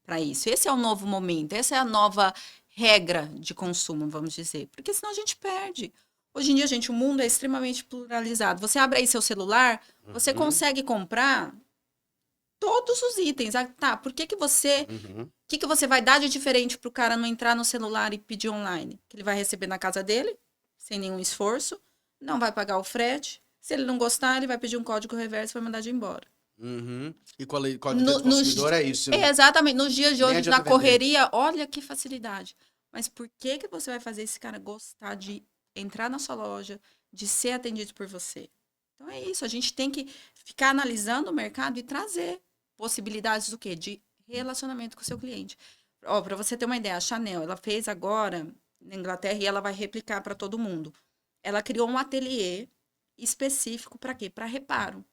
para isso. Esse é o novo momento, essa é a nova regra de consumo, vamos dizer. Porque senão a gente perde. Hoje em dia, gente, o mundo é extremamente pluralizado. Você abre aí seu celular, você consegue comprar todos os itens. Ah, tá, por que você... O que você vai dar de diferente para o cara não entrar no celular e pedir online? Que ele vai receber na casa dele, sem nenhum esforço, não vai pagar o frete. Se ele não gostar, ele vai pedir um código reverso e vai mandar de embora. E qualidade do consumidor é isso. É, exatamente. Nos dias de hoje, na adianta correria, olha que facilidade. Mas por que você vai fazer esse cara gostar de entrar na sua loja, de ser atendido por você? Então é isso, a gente tem que ficar analisando o mercado e trazer possibilidades do quê? De relacionamento com o seu cliente. Ó, para você ter uma ideia, a Chanel, ela fez agora na Inglaterra e ela vai replicar para todo mundo. Ela criou um ateliê específico para quê? Para reparo.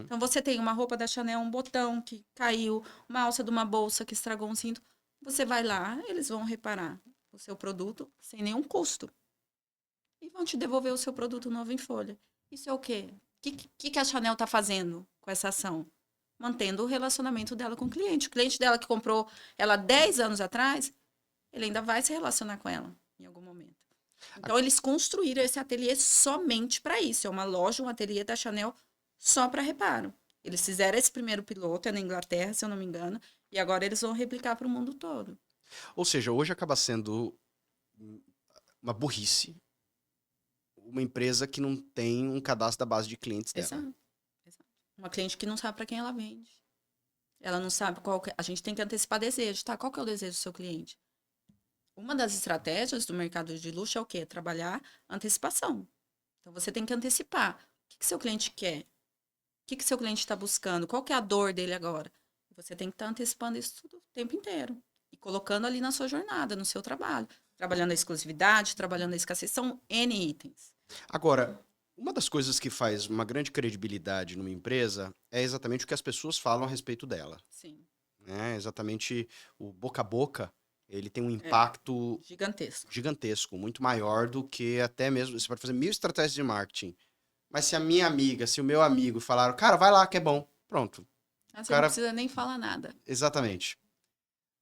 Então você tem uma roupa da Chanel, um botão que caiu, uma alça de uma bolsa que estragou um cinto. Você vai lá, eles vão reparar o seu produto sem nenhum custo. E vão te devolver o seu produto novo em folha. Isso é o quê? O que a Chanel está fazendo com essa ação? Mantendo o relacionamento dela com o cliente. O cliente dela que comprou ela 10 anos atrás, ele ainda vai se relacionar com ela em algum momento. Então, eles construíram esse ateliê somente para isso. É uma loja, um ateliê da Chanel só para reparo. Eles fizeram esse primeiro piloto, é na Inglaterra, se eu não me engano, e agora eles vão replicar para o mundo todo. Ou seja, hoje acaba sendo uma burrice uma empresa que não tem um cadastro da base de clientes dela. Exato. Uma cliente que não sabe para quem ela vende. Ela não sabe qual que... A gente tem que antecipar desejo, tá? Qual que é o desejo do seu cliente? Uma das estratégias do mercado de luxo é o quê? Trabalhar antecipação. Então, você tem que antecipar. O que seu cliente quer? O que seu cliente está buscando? Qual que é a dor dele agora? Você tem que estar antecipando isso tudo o tempo inteiro. E colocando ali na sua jornada, no seu trabalho. Trabalhando a exclusividade, trabalhando a escassez. São N itens. Agora, uma das coisas que faz uma grande credibilidade numa empresa é exatamente o que as pessoas falam a respeito dela. Sim. Né? Exatamente o boca a boca, ele tem um impacto gigantesco, muito maior do que até mesmo... Você pode fazer 1000 estratégias de marketing, mas se a minha amiga, se o meu amigo falaram, cara, vai lá que é bom, pronto. Você não precisa nem falar nada. Exatamente.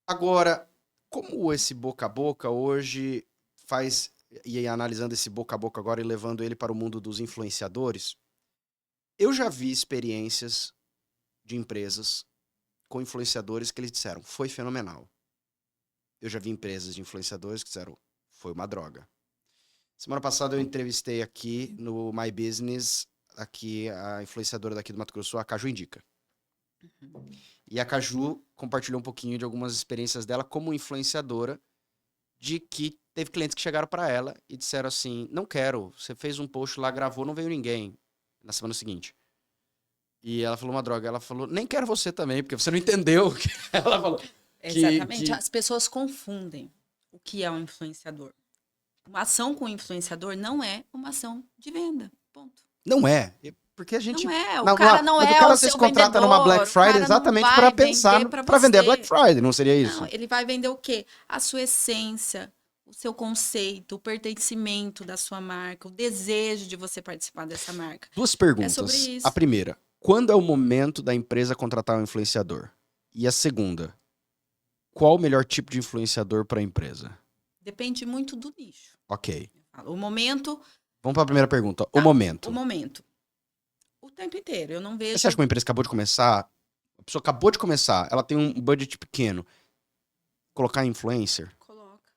Agora, como esse boca a boca hoje faz... E analisando esse boca a boca agora e levando ele para o mundo dos influenciadores, eu já vi experiências de empresas com influenciadores que eles disseram, foi fenomenal. Eu já vi empresas de influenciadores que disseram, foi uma droga. Semana passada eu entrevistei aqui no My Business, aqui a influenciadora daqui do Mato Grosso, a Caju Indica. E a Caju compartilhou um pouquinho de algumas experiências dela como influenciadora, de que teve clientes que chegaram para ela e disseram assim, não quero, você fez um post lá, gravou, não veio ninguém na semana seguinte. E ela falou uma droga, ela falou, nem quero você também, porque você não entendeu o que ela falou. Exatamente, as pessoas confundem o que é um influenciador. Uma ação com influenciador não é uma ação de venda, ponto. Não é, porque a gente... Não é, o cara não é o seu contrata numa Black Friday exatamente para pensar, para vender a Black Friday, não seria isso? Não, ele vai vender o quê? A sua essência, o seu conceito, o pertencimento da sua marca, o desejo de você participar dessa marca. 2 perguntas. É sobre isso. A primeira, quando é o momento da empresa contratar um influenciador? E a segunda, qual o melhor tipo de influenciador para a empresa? Depende muito do nicho. Ok. O momento... Vamos para a primeira pergunta. O momento. O momento. O tempo inteiro. Eu não vejo... Você acha que uma empresa acabou de começar, a pessoa acabou de começar, ela tem um budget pequeno, colocar influencer? Coloca.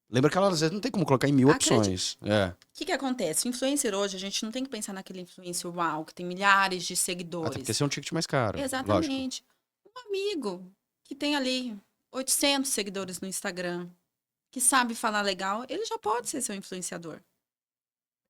Lembra que ela às vezes não tem como colocar em 1000 opções. O que acontece? O influencer hoje, a gente não tem que pensar naquele influencer uau, que tem milhares de seguidores. Até porque esse é um ticket mais caro. Exatamente. Lógico. Um amigo que tem ali 800 seguidores no Instagram, que sabe falar legal, ele já pode ser seu influenciador.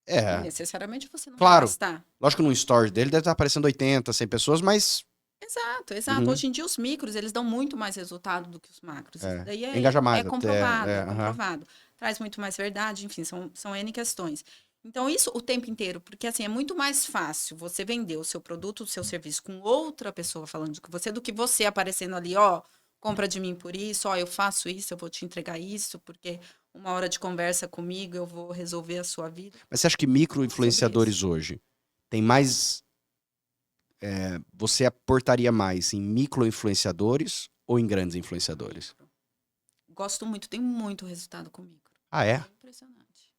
É. E necessariamente você não Claro. vai gastar. Lógico que no story dele deve estar aparecendo 80, 100 pessoas, mas... Exato, exato. Uhum. Hoje em dia os micros, eles dão muito mais resultado do que os macros. Isso daí Engaja mais é comprovado, até, é comprovado. Traz muito mais verdade, enfim, são N questões. Então, isso o tempo inteiro, porque assim, é muito mais fácil você vender o seu produto, o seu serviço com outra pessoa falando de você, do que você aparecendo ali, ó, compra de mim por isso, ó, eu faço isso, eu vou te entregar isso, porque uma hora de conversa comigo eu vou resolver a sua vida. Mas você acha que micro-influenciadores hoje tem mais... você aportaria mais em micro-influenciadores ou em grandes influenciadores? Gosto muito, tem muito resultado com micro. Ah, é? É impressionante.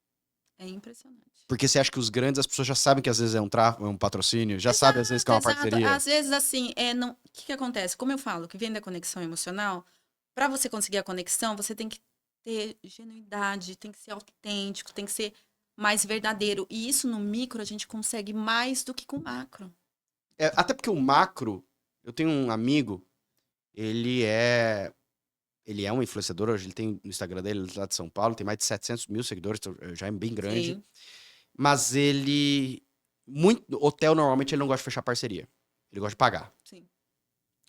É impressionante. Porque você acha que os grandes, as pessoas já sabem que às vezes é um patrocínio, já sabem às vezes que é uma parceria? Às vezes, assim, o que acontece? Como eu falo, que vem da conexão emocional, para você conseguir a conexão, você tem que ter genuidade, tem que ser autêntico, tem que ser mais verdadeiro. E isso no micro a gente consegue mais do que com o macro. Até porque o macro, eu tenho um amigo, ele é um influenciador, hoje ele tem no Instagram dele, lá de São Paulo, tem mais de 700 mil seguidores, então já é bem grande. Sim. Mas hotel normalmente ele não gosta de fechar parceria, ele gosta de pagar. Sim.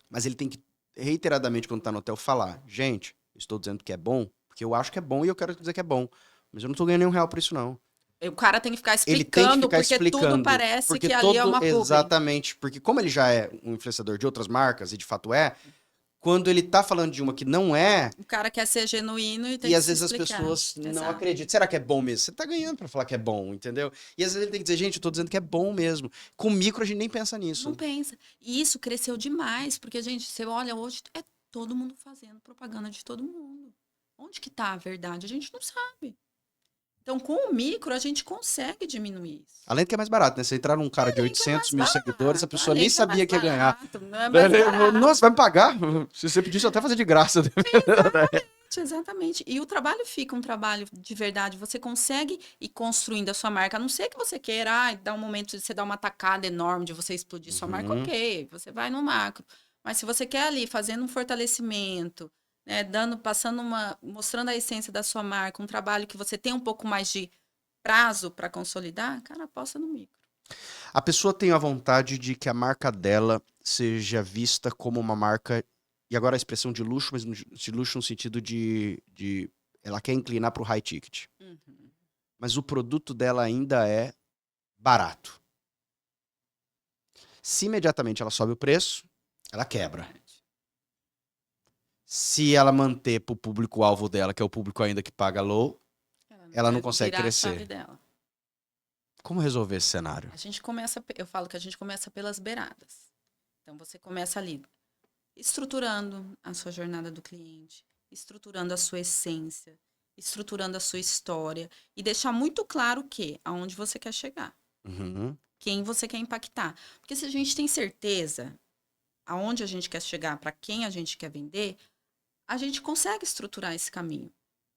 Mas ele tem que reiteradamente, quando tá no hotel, falar, gente, eu estou dizendo que é bom, porque eu acho que é bom e eu quero dizer que é bom, mas eu não tô ganhando nenhum real por isso não. O cara tem que ficar explicando, Ele tem que ficar porque explicando, tudo parece que ali é uma publi. Exatamente, porque como ele já é um influenciador de outras marcas, e de fato quando ele tá falando de uma que não é, O cara quer ser genuíno e tem e que às se vezes as explicar. pessoas não Exato. acreditam. Será que é bom mesmo? Você tá ganhando pra falar que é bom, entendeu? E às vezes ele tem que dizer, gente, eu tô dizendo que é bom mesmo. Com micro a gente nem pensa Não nisso. pensa. E isso cresceu demais, porque, gente, você olha hoje, é todo mundo fazendo propaganda de todo mundo. Onde que tá a verdade? A gente não sabe. Então, com o micro, a gente consegue diminuir isso. Além do que é mais barato, né? Você entrar num cara de Além que é 800 mais mil seguidores, a barato, pessoa nem além que é mais sabia que ia ganhar. barato, não é Daí mais ele falou, barato. nossa, vai me pagar? Se você pedisse, eu até fazer de graça. Exatamente. E o trabalho fica um trabalho de verdade. Você consegue ir construindo a sua marca. A não ser que você queira, dar um momento de você dar uma tacada enorme, de você explodir sua marca, Uhum. ok. Você vai no macro. Mas se você quer ali, fazendo um fortalecimento, né, mostrando a essência da sua marca, um trabalho que você tem um pouco mais de prazo para consolidar, cara, aposta no micro. A pessoa tem a vontade de que a marca dela seja vista como uma marca, e agora a expressão de luxo, mas de luxo no sentido de ela quer inclinar para o high ticket. Uhum. Mas o produto dela ainda é barato. Se imediatamente ela sobe o preço, ela quebra. Se ela manter para o público-alvo dela, que é o público ainda que paga low, ela não Vai consegue virar a chave crescer. dela. Como resolver esse cenário? A gente começa, eu falo que a gente começa pelas beiradas. Então você começa ali estruturando a sua jornada do cliente, estruturando a sua essência, estruturando a sua história e deixar muito claro aonde você quer chegar, Uhum. quem você quer impactar. Porque se a gente tem certeza aonde a gente quer chegar, para quem a gente quer vender, a gente consegue estruturar esse caminho.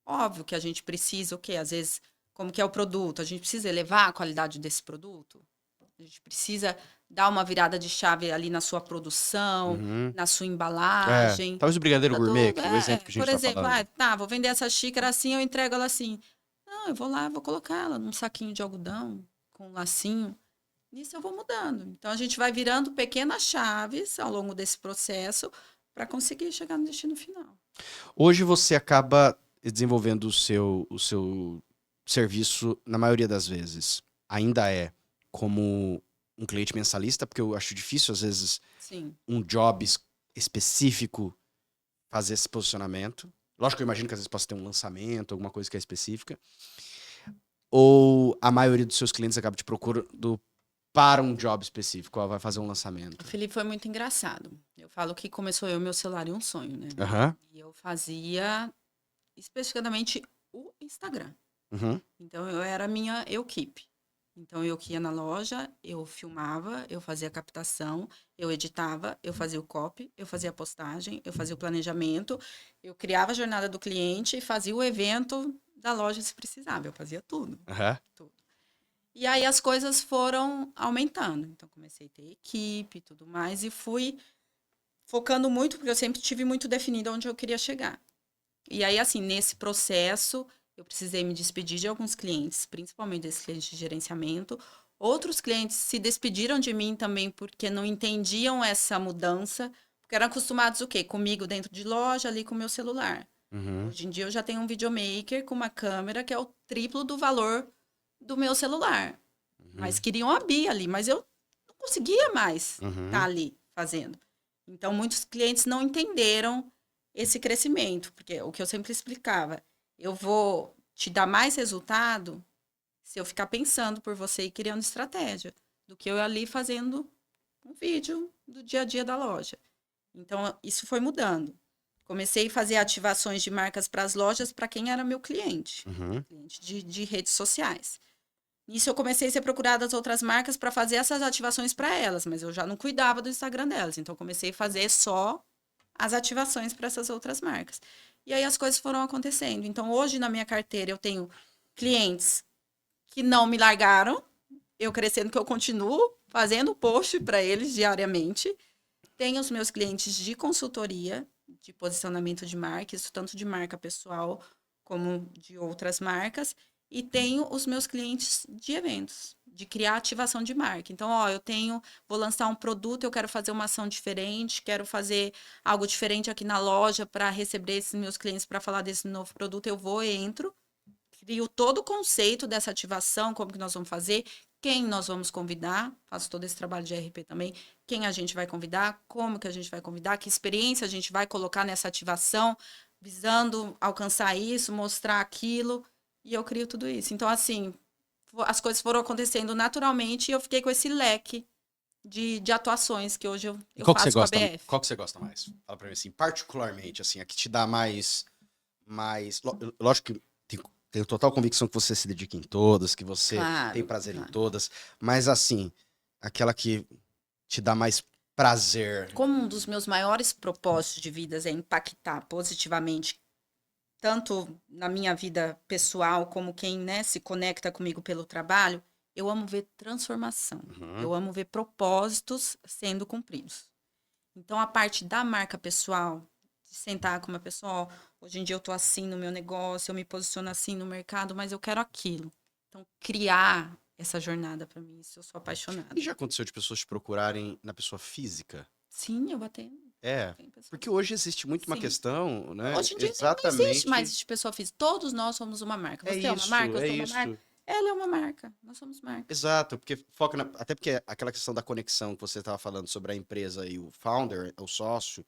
Óbvio que a gente precisa, às vezes, como que é o produto, a gente precisa elevar a qualidade desse produto. A gente precisa dar uma virada de chave ali na sua produção, Uhum. na sua É, embalagem. talvez o brigadeiro gourmet, Tudo. que é o exemplo que a gente Por tá exemplo, falando. vou vender essa xícara assim, eu entrego ela assim. Não, eu vou lá, vou colocar ela num saquinho de algodão, com um lacinho. Nisso eu vou mudando. Então a gente vai virando pequenas chaves ao longo desse processo para conseguir chegar no destino final. Hoje você acaba desenvolvendo o seu serviço, na maioria das vezes, ainda é como um cliente mensalista, porque eu acho difícil, às vezes, Sim. um job específico fazer esse posicionamento. Lógico que eu imagino que às vezes possa ter um lançamento, alguma coisa que é específica. Ou a maioria dos seus clientes acaba te procurando para um job específico, ó, vai fazer um O lançamento. Felipe foi muito engraçado. Eu falo que começou eu, meu celular e um sonho, né? Aham. E eu fazia especificamente o Instagram. Uhum. Então eu era a minha equipe. Então eu que ia na loja, eu filmava, eu fazia a captação, eu editava, eu fazia o copy, eu fazia a postagem, eu fazia o planejamento, eu criava a jornada do cliente e fazia o evento da loja se precisava. Eu fazia tudo, Aham. tudo. E aí as coisas foram aumentando. Então comecei a ter equipe e tudo mais e fui focando muito, porque eu sempre tive muito definido onde eu queria chegar. E aí, assim, nesse processo, eu precisei me despedir de alguns clientes, principalmente desses clientes de gerenciamento. Outros clientes se despediram de mim também porque não entendiam essa mudança, porque eram acostumados o quê? Comigo dentro de loja, ali com o meu celular. Uhum. Hoje em dia eu já tenho um videomaker com uma câmera que é o triplo do valor do meu celular. Mas Uhum. queriam a Bia ali, mas eu não conseguia mais estar Uhum. ali fazendo. Então, muitos clientes não entenderam esse crescimento, porque o que eu sempre explicava, eu vou te dar mais resultado se eu ficar pensando por você e criando estratégia, do que eu ali fazendo um vídeo do dia a dia da loja. Então, isso foi mudando. Comecei a fazer ativações de marcas para as lojas para quem era meu cliente, Uhum. cliente de redes sociais. Nisso eu comecei a ser procurada das outras marcas para fazer essas ativações para elas, mas eu já não cuidava do Instagram delas. Então, eu comecei a fazer só as ativações para essas outras marcas. E aí as coisas foram acontecendo. Então, hoje na minha carteira eu tenho clientes que não me largaram, eu crescendo que eu continuo fazendo post para eles diariamente. Tenho os meus clientes de consultoria, de posicionamento de marca, isso tanto de marca pessoal como de outras marcas. E tenho os meus clientes de eventos, de criar ativação de marca. Então, vou lançar um produto, eu quero fazer uma ação diferente, quero fazer algo diferente aqui na loja para receber esses meus clientes para falar desse novo produto. Eu vou, entro, crio todo o conceito dessa ativação, como que nós vamos fazer, quem nós vamos convidar, faço todo esse trabalho de RP também, quem a gente vai convidar, como que a gente vai convidar, que experiência a gente vai colocar nessa ativação, visando alcançar isso, mostrar aquilo, e eu crio tudo isso. Então, assim, as coisas foram acontecendo naturalmente e eu fiquei com esse leque de atuações que hoje E eu qual que você faço com a gosta, BF. qual que você gosta mais? Fala pra mim assim, particularmente, assim, a que te dá lógico que tenho total convicção que você se dedica em todas, que você tem Claro, prazer em claro. todas, mas assim, aquela que te dá mais prazer. Como um dos meus maiores propósitos de vida é impactar positivamente, tanto na minha vida pessoal, como quem, né, se conecta comigo pelo trabalho, eu amo ver transformação. Uhum. Eu amo ver propósitos sendo cumpridos. Então, a parte da marca pessoal, de sentar com uma pessoa, ó, hoje em dia eu tô assim no meu negócio, eu me posiciono assim no mercado, mas eu quero aquilo. Então, criar essa jornada para mim, isso eu sou apaixonada. E já aconteceu de pessoas te procurarem na pessoa física? Sim, eu atendo. É, Tem pessoas. porque hoje existe muito uma Sim. questão, né? Hoje em dia nem existe mais Exatamente. de pessoa física. Todos nós somos uma marca. É Você é uma marca, isso, eu é sou uma marca. isso. Ela é uma marca. Nós somos marca. Exato, porque foca até porque aquela questão da conexão que você estava falando sobre a empresa e o founder, o sócio,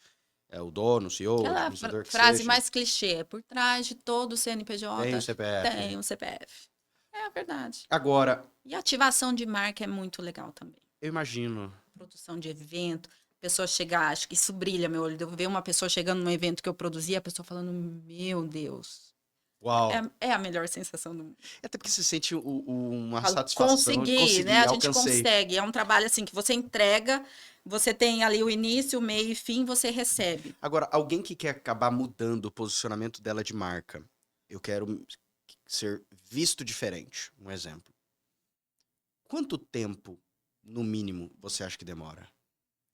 o dono, o CEO, o Aquela administrador que frase seja, mais clichê. Por trás de todo tem o CNPJ CPF. tem um CPF. É a verdade. Agora, E a ativação de marca é muito legal também. eu imagino. Produção de evento. Pessoa chegar, acho que isso brilha meu olho. Eu ver uma pessoa chegando num evento que eu produzi, a pessoa falando, meu Deus. Uau. É a melhor sensação do mundo. Até porque você sente uma Falo, satisfação de consegui, né? conseguir, A gente alcancei. consegue. É um trabalho assim que você entrega, você tem ali o início, o meio e fim, você recebe. Agora, alguém que quer acabar mudando o posicionamento dela de marca, eu quero ser visto diferente. Um exemplo. Quanto tempo, no mínimo, você acha que demora?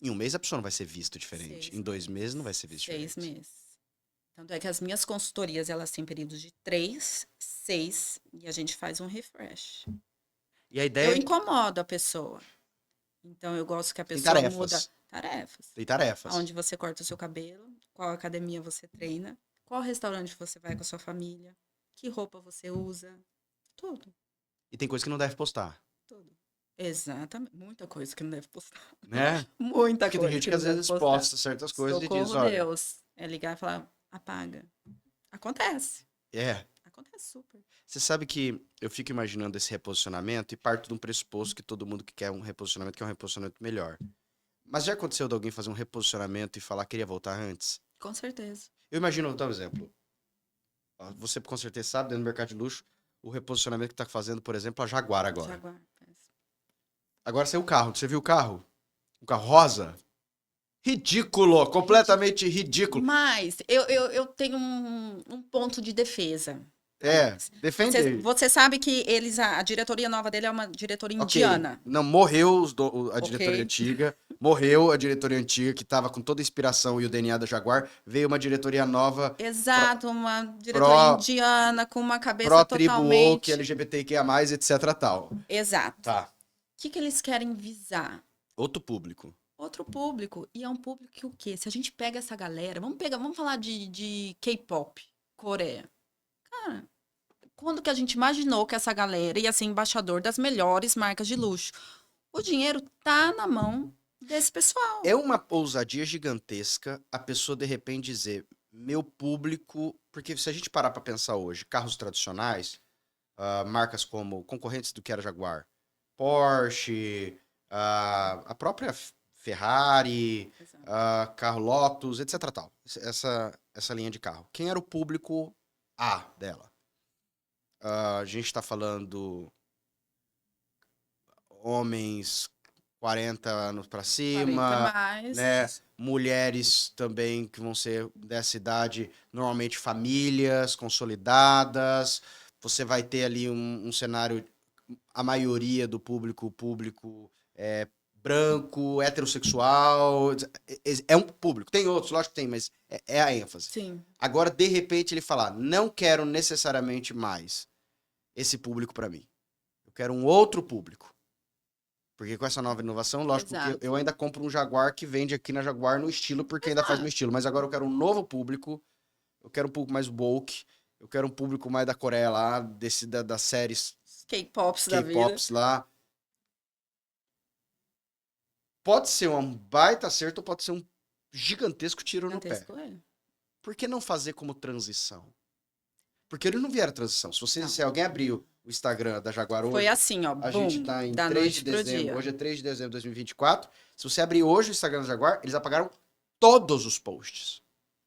Em um mês a pessoa não vai ser visto diferente. 6 Em 2 meses não vai ser meses. visto 6 diferente. meses. Tanto é que as minhas consultorias, elas têm períodos de 3, 6, e a gente faz um refresh. E a Eu ideia é que incomodo a pessoa. Então, eu gosto que a tem pessoa muda tarefas. tarefas. Tem tarefas. Aonde você corta o seu cabelo, qual academia você treina, qual restaurante você vai com a sua família, que roupa você usa, tudo. E tem coisa que não deve postar, Tudo. Exatamente. Muita coisa que não deve postar. né? Muita Porque tem coisa gente que que não às deve vezes postar. posta certas coisas e diz, Socorro, olha, Deus. É ligar e falar, apaga. Acontece. é. Acontece super. Você sabe que eu fico imaginando esse reposicionamento e parto de um pressuposto que todo mundo que quer um reposicionamento quer um reposicionamento melhor. Mas já aconteceu de alguém fazer um reposicionamento e falar que queria voltar antes? Com certeza. Eu imagino, vou dar um exemplo. Você com certeza sabe, dentro do mercado de luxo, o reposicionamento que está fazendo, por exemplo, a Jaguar agora. Jaguar. Agora saiu o carro. Você viu o carro? Um carro rosa? Ridículo! Completamente ridículo. Mas eu tenho um ponto de defesa. É, Alex. defende. Você sabe que a diretoria nova dele é uma diretoria Ok. indiana. Não, morreu a diretoria Ok. antiga. Morreu a diretoria antiga, que estava com toda a inspiração e o DNA da Jaguar. Veio uma diretoria nova, Exato, uma diretoria pró, indiana com uma cabeça pró-tribo woke, totalmente. LGBTQIA+, etc tal. Exato. O Tá. que eles querem visar? Outro público. Outro público. E é um público que o quê? Se a gente pega essa galera, vamos falar de K-pop, Coreia. Cara, quando que a gente imaginou que essa galera ia ser embaixador das melhores marcas de luxo? O dinheiro tá na mão desse pessoal. É uma ousadia gigantesca a pessoa, de repente, dizer, meu público... Porque se a gente parar para pensar hoje, carros tradicionais, marcas como concorrentes do que era Jaguar, Porsche, a própria Ferrari, carro Lotus, etc tal. Essa linha de carro. Quem era o público A dela? A gente está falando homens 40 anos para 40 cima, mais. né? Mulheres também que vão ser dessa idade, normalmente famílias consolidadas. Você vai ter ali um cenário, a maioria do público é branco, heterossexual. É um público. Tem outros, lógico que tem, mas é a ênfase. Sim. Agora, de repente, ele falar, não quero necessariamente mais esse público para mim. Eu quero um outro público. Porque com essa nova inovação, lógico Exato. que eu ainda compro um Jaguar que vende aqui na Jaguar no estilo, porque ainda faz meu estilo. Mas agora eu quero um novo público, eu quero um público mais woke, eu quero um público mais da Coreia lá, das séries K-pops da vida. K-pops lá. pode ser um baita acerto ou pode ser um gigantesco tiro no pé. Gigantesco, é. Por que não fazer como transição? Porque eles não vieram transição. Não. Se alguém abriu o Instagram da Jaguar hoje, Foi assim, ó, a bum, gente tá em da 3 de noite pro dezembro, dia. hoje é 3 de dezembro de 2024. Se você abrir hoje o Instagram da Jaguar, eles apagaram todos os posts.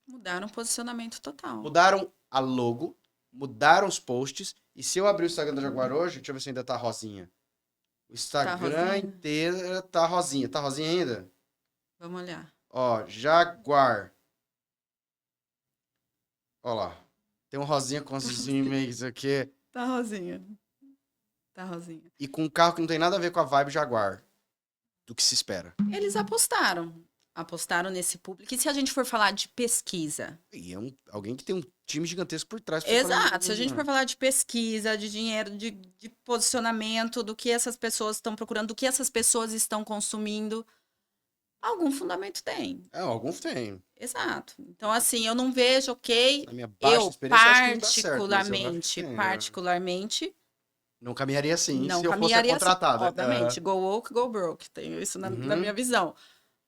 Mudaram o posicionamento total. Mudaram a logo, mudaram os posts. E se eu abrir o Instagram da Jaguar hoje, deixa eu ver se ainda tá rosinha. O Instagram rosinha? inteiro tá rosinha. Tá rosinha ainda? Vamos olhar. Ó, Jaguar. Ó lá. Tem um rosinha com esses e-mails aqui. Tá rosinha. Tá rosinha. E com um carro que não tem nada a ver com a vibe Jaguar. Do que se espera. Eles apostaram. Apostaram nesse público. E se a gente for falar de pesquisa? E é alguém que tem um time gigantesco por trás. Pra fazer Exato. Se a isso, gente né? for falar de pesquisa, de dinheiro, de posicionamento, do que essas pessoas estão procurando, do que essas pessoas estão consumindo, algum fundamento tem. É, alguns tem. Exato. Então, assim, eu não vejo, ok. Na minha baixa Eu, experiência, eu acho que não dá certo. Mas eu acho que tem, né? particularmente, Não caminharia assim não se eu fosse a caminharia assim. contratada. Obviamente, go woke, go broke. Tenho isso na Uhum. minha visão.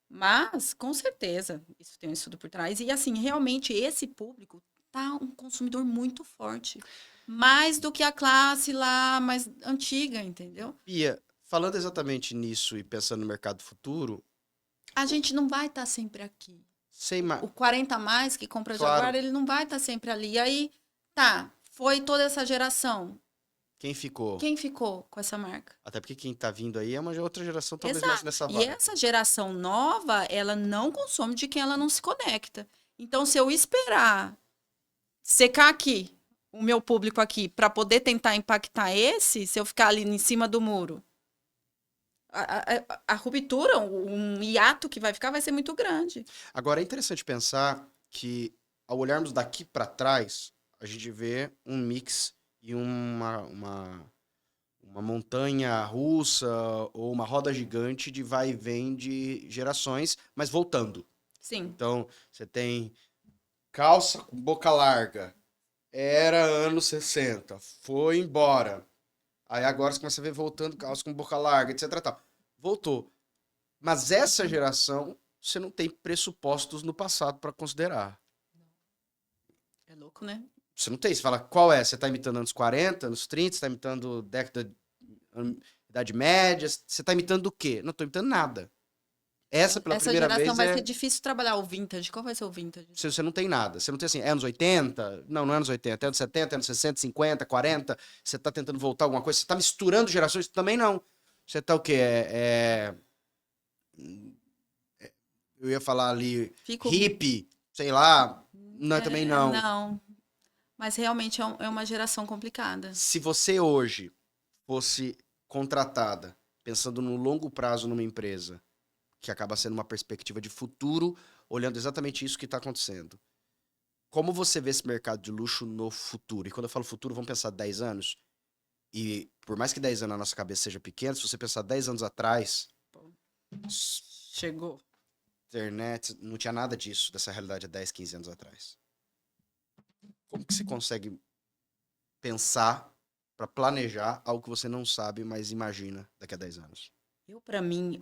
Mas, com certeza, isso tem um estudo por trás. E, assim, realmente, esse público tá um consumidor muito forte. Mais do que a classe lá mais antiga, entendeu? Pia, falando exatamente nisso e pensando no mercado futuro, A gente não vai estar sempre aqui. sem mais. O 40 a mais que compra Claro. Jaguar, ele não vai estar sempre ali. E aí, tá, foi toda essa geração. Quem ficou? Quem ficou com essa marca? Até porque quem tá vindo aí é uma outra geração, talvez Exato. mais nessa E vibe. essa geração nova, ela não consome de quem ela não se conecta. Então, se eu esperar secar aqui, o meu público aqui, para poder tentar impactar esse, se eu ficar ali em cima do muro, a ruptura, um hiato que vai ficar, vai ser muito grande. Agora é interessante pensar que ao olharmos daqui para trás, a gente vê um mix e uma montanha russa ou uma roda gigante de vai e vem de gerações, mas voltando. Sim. Então, você tem calça com boca larga, era anos 60, foi embora. Aí agora você começa a ver voltando calça com boca larga, etc. Tal. Voltou. Mas essa geração, você não tem pressupostos no passado para considerar. É louco, né? Você não tem. Você fala, qual é? Você tá imitando anos 40, anos 30, você tá imitando década, Idade Média, você tá imitando o quê? Não tô imitando nada. Essa, pela Essa primeira geração vez, vai ser difícil trabalhar o vintage. Qual vai ser o vintage? você não tem nada. Você não tem assim, é anos 80? Não, não é anos 80. É anos 70, anos 60, 50, 40. Você tá tentando voltar alguma coisa. Você tá misturando gerações? Também não. Você tá o quê? Eu ia falar ali, Fico... hippie, sei lá. Não, também não. Não. Mas realmente é uma geração complicada. Se você hoje fosse contratada, pensando no longo prazo numa empresa, que acaba sendo uma perspectiva de futuro, olhando exatamente isso que está acontecendo. Como você vê esse mercado de luxo no futuro? E quando eu falo futuro, vamos pensar 10 anos? E por mais que 10 anos na nossa cabeça seja pequeno, se você pensar 10 anos atrás, Chegou. internet, não tinha nada disso, dessa realidade há 10, 15 anos atrás. Como que você consegue pensar para planejar algo que você não sabe, mas imagina daqui a 10 anos? Para mim,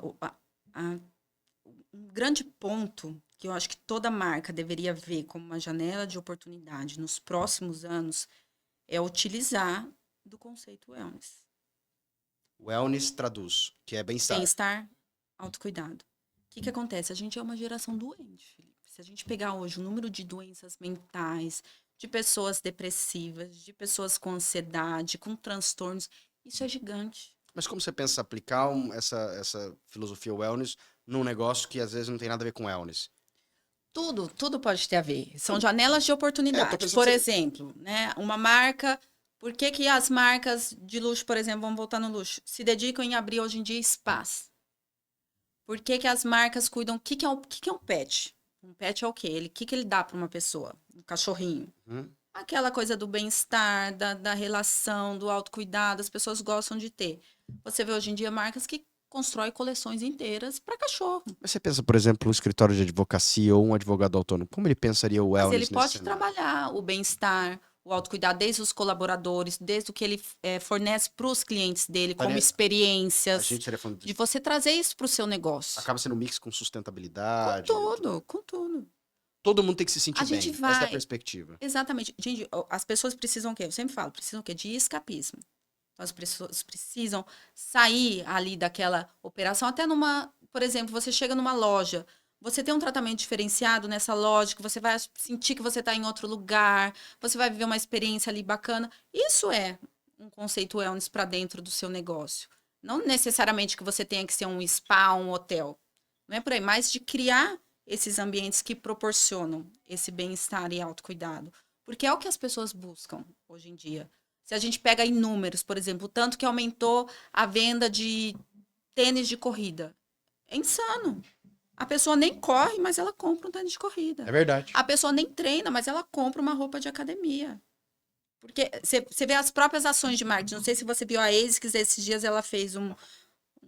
um grande ponto que eu acho que toda marca deveria ver como uma janela de oportunidade nos próximos anos é utilizar do conceito wellness. Wellness traduz, que é bem-estar. Bem-estar, autocuidado. O que acontece? A gente é uma geração doente, Felipe. Se a gente pegar hoje o número de doenças mentais, de pessoas depressivas, de pessoas com ansiedade, com transtornos, isso é gigante. Mas como você pensa aplicar essa filosofia wellness num negócio que às vezes não tem nada a ver com wellness? Tudo pode ter a ver. São janelas de oportunidade. Por exemplo, né, uma marca... Por que as marcas de luxo, por exemplo, vamos voltar no luxo, se dedicam em abrir hoje em dia spas? Por que as marcas cuidam... O que é um pet? Um pet é o quê? O que ele dá para uma pessoa? Um cachorrinho. Aquela coisa do bem-estar, da relação, do autocuidado, as pessoas gostam de ter. Você vê hoje em dia marcas que constroem coleções inteiras para cachorro. Mas você pensa, por exemplo, um escritório de advocacia ou um advogado autônomo, como ele pensaria o wellness Mas ele pode nesse cenário? trabalhar o bem-estar, o autocuidado desde os colaboradores, desde o que ele fornece para os clientes dele, como A experiências, gente estaria falando de você trazer isso para o seu negócio. acaba sendo um mix com Com sustentabilidade. tudo, com tudo. Todo mundo tem que se A sentir bem. gente Essa é a vai. perspectiva. Exatamente. Gente, as pessoas precisam o quê? Eu sempre falo, precisam o quê? De escapismo. Então, as pessoas precisam sair ali daquela operação, até numa, por exemplo, você chega numa loja, você tem um tratamento diferenciado nessa loja, que você vai sentir que você está em outro lugar, você vai viver uma experiência ali bacana. Isso é um conceito wellness para dentro do seu negócio. Não necessariamente que você tenha que ser um spa, um hotel. Não é por aí, mas de criar esses ambientes que proporcionam esse bem-estar e autocuidado. Porque é o que as pessoas buscam hoje em dia. Se a gente pega em números, por exemplo, o tanto que aumentou a venda de tênis de corrida. É insano. A pessoa nem corre, mas ela compra um tênis de corrida. É verdade. A pessoa nem treina, mas ela compra uma roupa de academia. Porque você vê as próprias ações de marketing. Não sei se você viu a ASICS, esses dias ela fez um...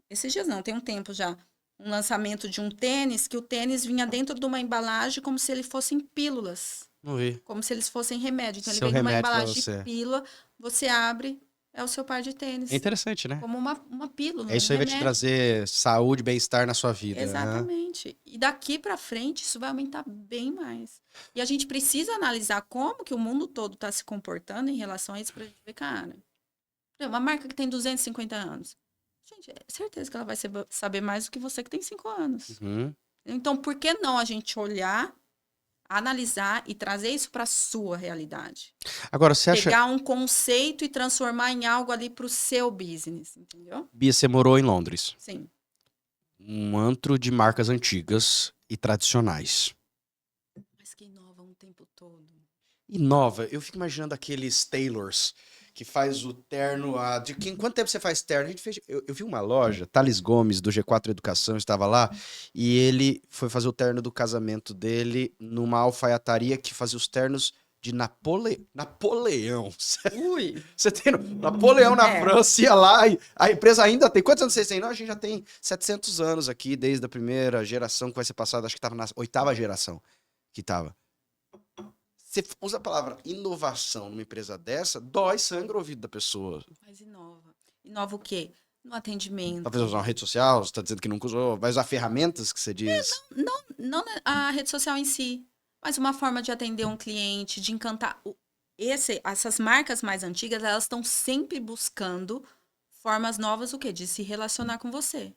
Esses dias não, tem um tempo já. Um lançamento de um tênis, que o tênis vinha dentro de uma embalagem como se ele fossem pílulas. Não vi. Como se eles fossem remédio. Então, Seu ele vem numa remédio pra embalagem você. de pílula, você abre, é o seu par de tênis. É interessante, né? Como uma pílula. É isso aí, vai te remédio. trazer saúde, bem-estar na sua vida. Né? Exatamente. E daqui para frente, isso vai aumentar bem mais. E a gente precisa analisar como que o mundo todo está se comportando em relação a isso para ver, cara. Uma marca que tem 250 anos. Gente, é certeza que ela vai saber mais do que você que tem 5 anos. Uhum. Então, por que não a gente olhar, analisar e trazer isso para a sua realidade? Agora, você acha... Pegar um conceito e transformar em algo ali para o seu business, entendeu? Bia, você morou em Londres. Sim. Um antro de marcas antigas e tradicionais. Mas que inovam o tempo todo. Inova. Eu fico imaginando aqueles tailors que faz o terno quanto tempo você faz terno? A gente fez... eu vi uma loja, Thales Gomes, do G4 Educação, estava lá, e ele foi fazer o terno do casamento dele numa alfaiataria que fazia os ternos de Napoleão. Ui! Você tem Napoleão na É. França, ia lá, e a empresa ainda tem... Quantos anos vocês têm? Não, a gente já tem 700 anos aqui, desde a primeira geração que vai ser passada, acho que estava na 8ª geração que estava. Você usa a palavra inovação numa empresa dessa, dói, sangra o ouvido da pessoa. Mas inova. Inova o quê? No atendimento. Talvez usar uma rede social, você está dizendo que nunca usou, vai usar ferramentas que você diz. Não a rede social em si, mas uma forma de atender um cliente, de encantar. Essas marcas mais antigas, elas estão sempre buscando formas novas, o quê? De se relacionar com você.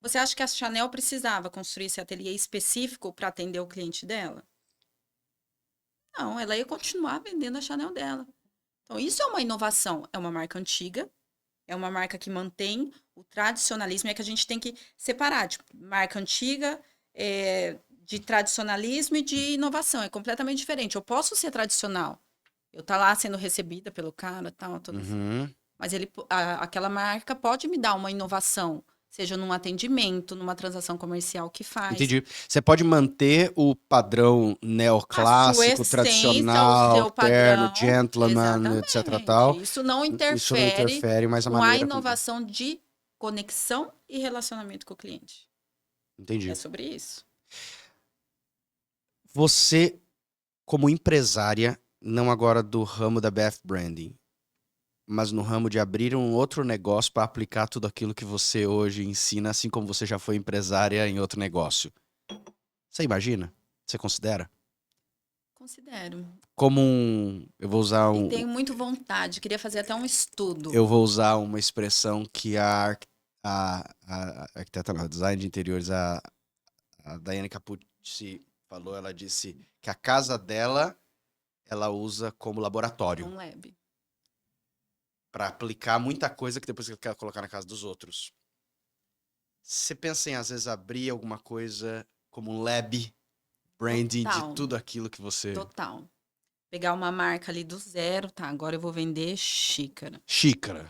Você acha que a Chanel precisava construir esse ateliê específico para atender o cliente dela? Não, ela ia continuar vendendo a Chanel dela. Então, isso é uma inovação. É uma marca antiga, é uma marca que mantém o tradicionalismo. É que a gente tem que separar, tipo, marca antiga, de tradicionalismo e de inovação. É completamente diferente. Eu posso ser tradicional. Eu tá lá sendo recebida pelo cara, tal, tudo. Uhum. Mas aquela marca pode me dar uma inovação, seja num atendimento, numa transação comercial que faz. Entendi. Você pode manter o padrão A neoclássico, sua essência, tradicional, o seu terno, padrão, gentleman, etc. exatamente. Tal. Isso não Isso não interfere interfere, mas a com a maneira. inovação de conexão e relacionamento com o cliente. Entendi. É sobre isso. Você, como empresária, não agora do ramo da BF Branding, mas no ramo de abrir um outro negócio para aplicar tudo aquilo que você hoje ensina, assim como você já foi empresária em outro negócio. Você imagina? Você considera? Considero. Como um... Eu vou usar E tenho muito vontade. Queria fazer até um estudo. Eu vou usar uma expressão que a arquiteta, não, a design de interiores, a Daiane Capucci falou, ela disse que a casa dela, ela usa como laboratório. Um lab. Para aplicar muita coisa que depois ela quer colocar na casa dos outros. Você pensa em, às vezes, abrir alguma coisa como um lab, branding Total. de tudo aquilo que você... Total. Pegar uma marca ali do zero, tá? Agora eu vou vender xícara. Xícara.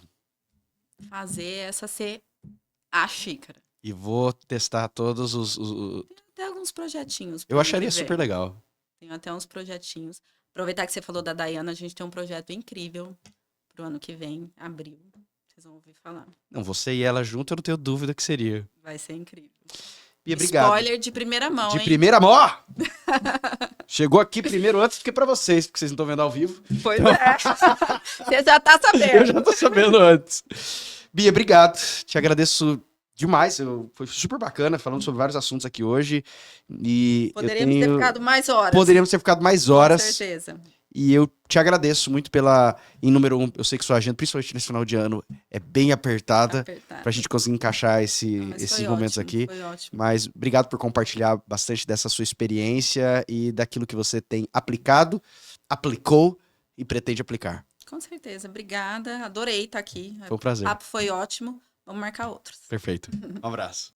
Fazer essa ser a xícara. E vou testar todos os... Tem até alguns projetinhos. Eu acharia super legal. Tenho até uns projetinhos. Aproveitar que você falou da Daiana, a gente tem um projeto incrível pro ano que vem, abril. Vocês vão ouvir falar. Não, você e ela junto, eu não tenho dúvida que seria. Vai ser incrível. Bia, obrigado. Spoiler de primeira mão, De hein? primeira mão! Chegou aqui primeiro antes do que pra vocês, porque vocês não estão vendo ao vivo. Pois é. Você já tá Eu sabendo. já tô sabendo antes. Bia, obrigado. Te agradeço demais. Foi super bacana falando sobre vários assuntos aqui hoje. E Poderíamos ter ficado mais horas. Poderíamos ter ficado mais horas. Com certeza. E eu te agradeço muito em número 1, eu sei que sua agenda, principalmente nesse final de ano, é bem apertada pra gente conseguir encaixar esses momentos aqui. Foi ótimo. Mas obrigado por compartilhar bastante dessa sua experiência e daquilo que você tem aplicado, aplicou e pretende aplicar. Com certeza. Obrigada. Adorei estar aqui. Foi um prazer. O papo foi ótimo. Vamos marcar outros. Perfeito. Um abraço.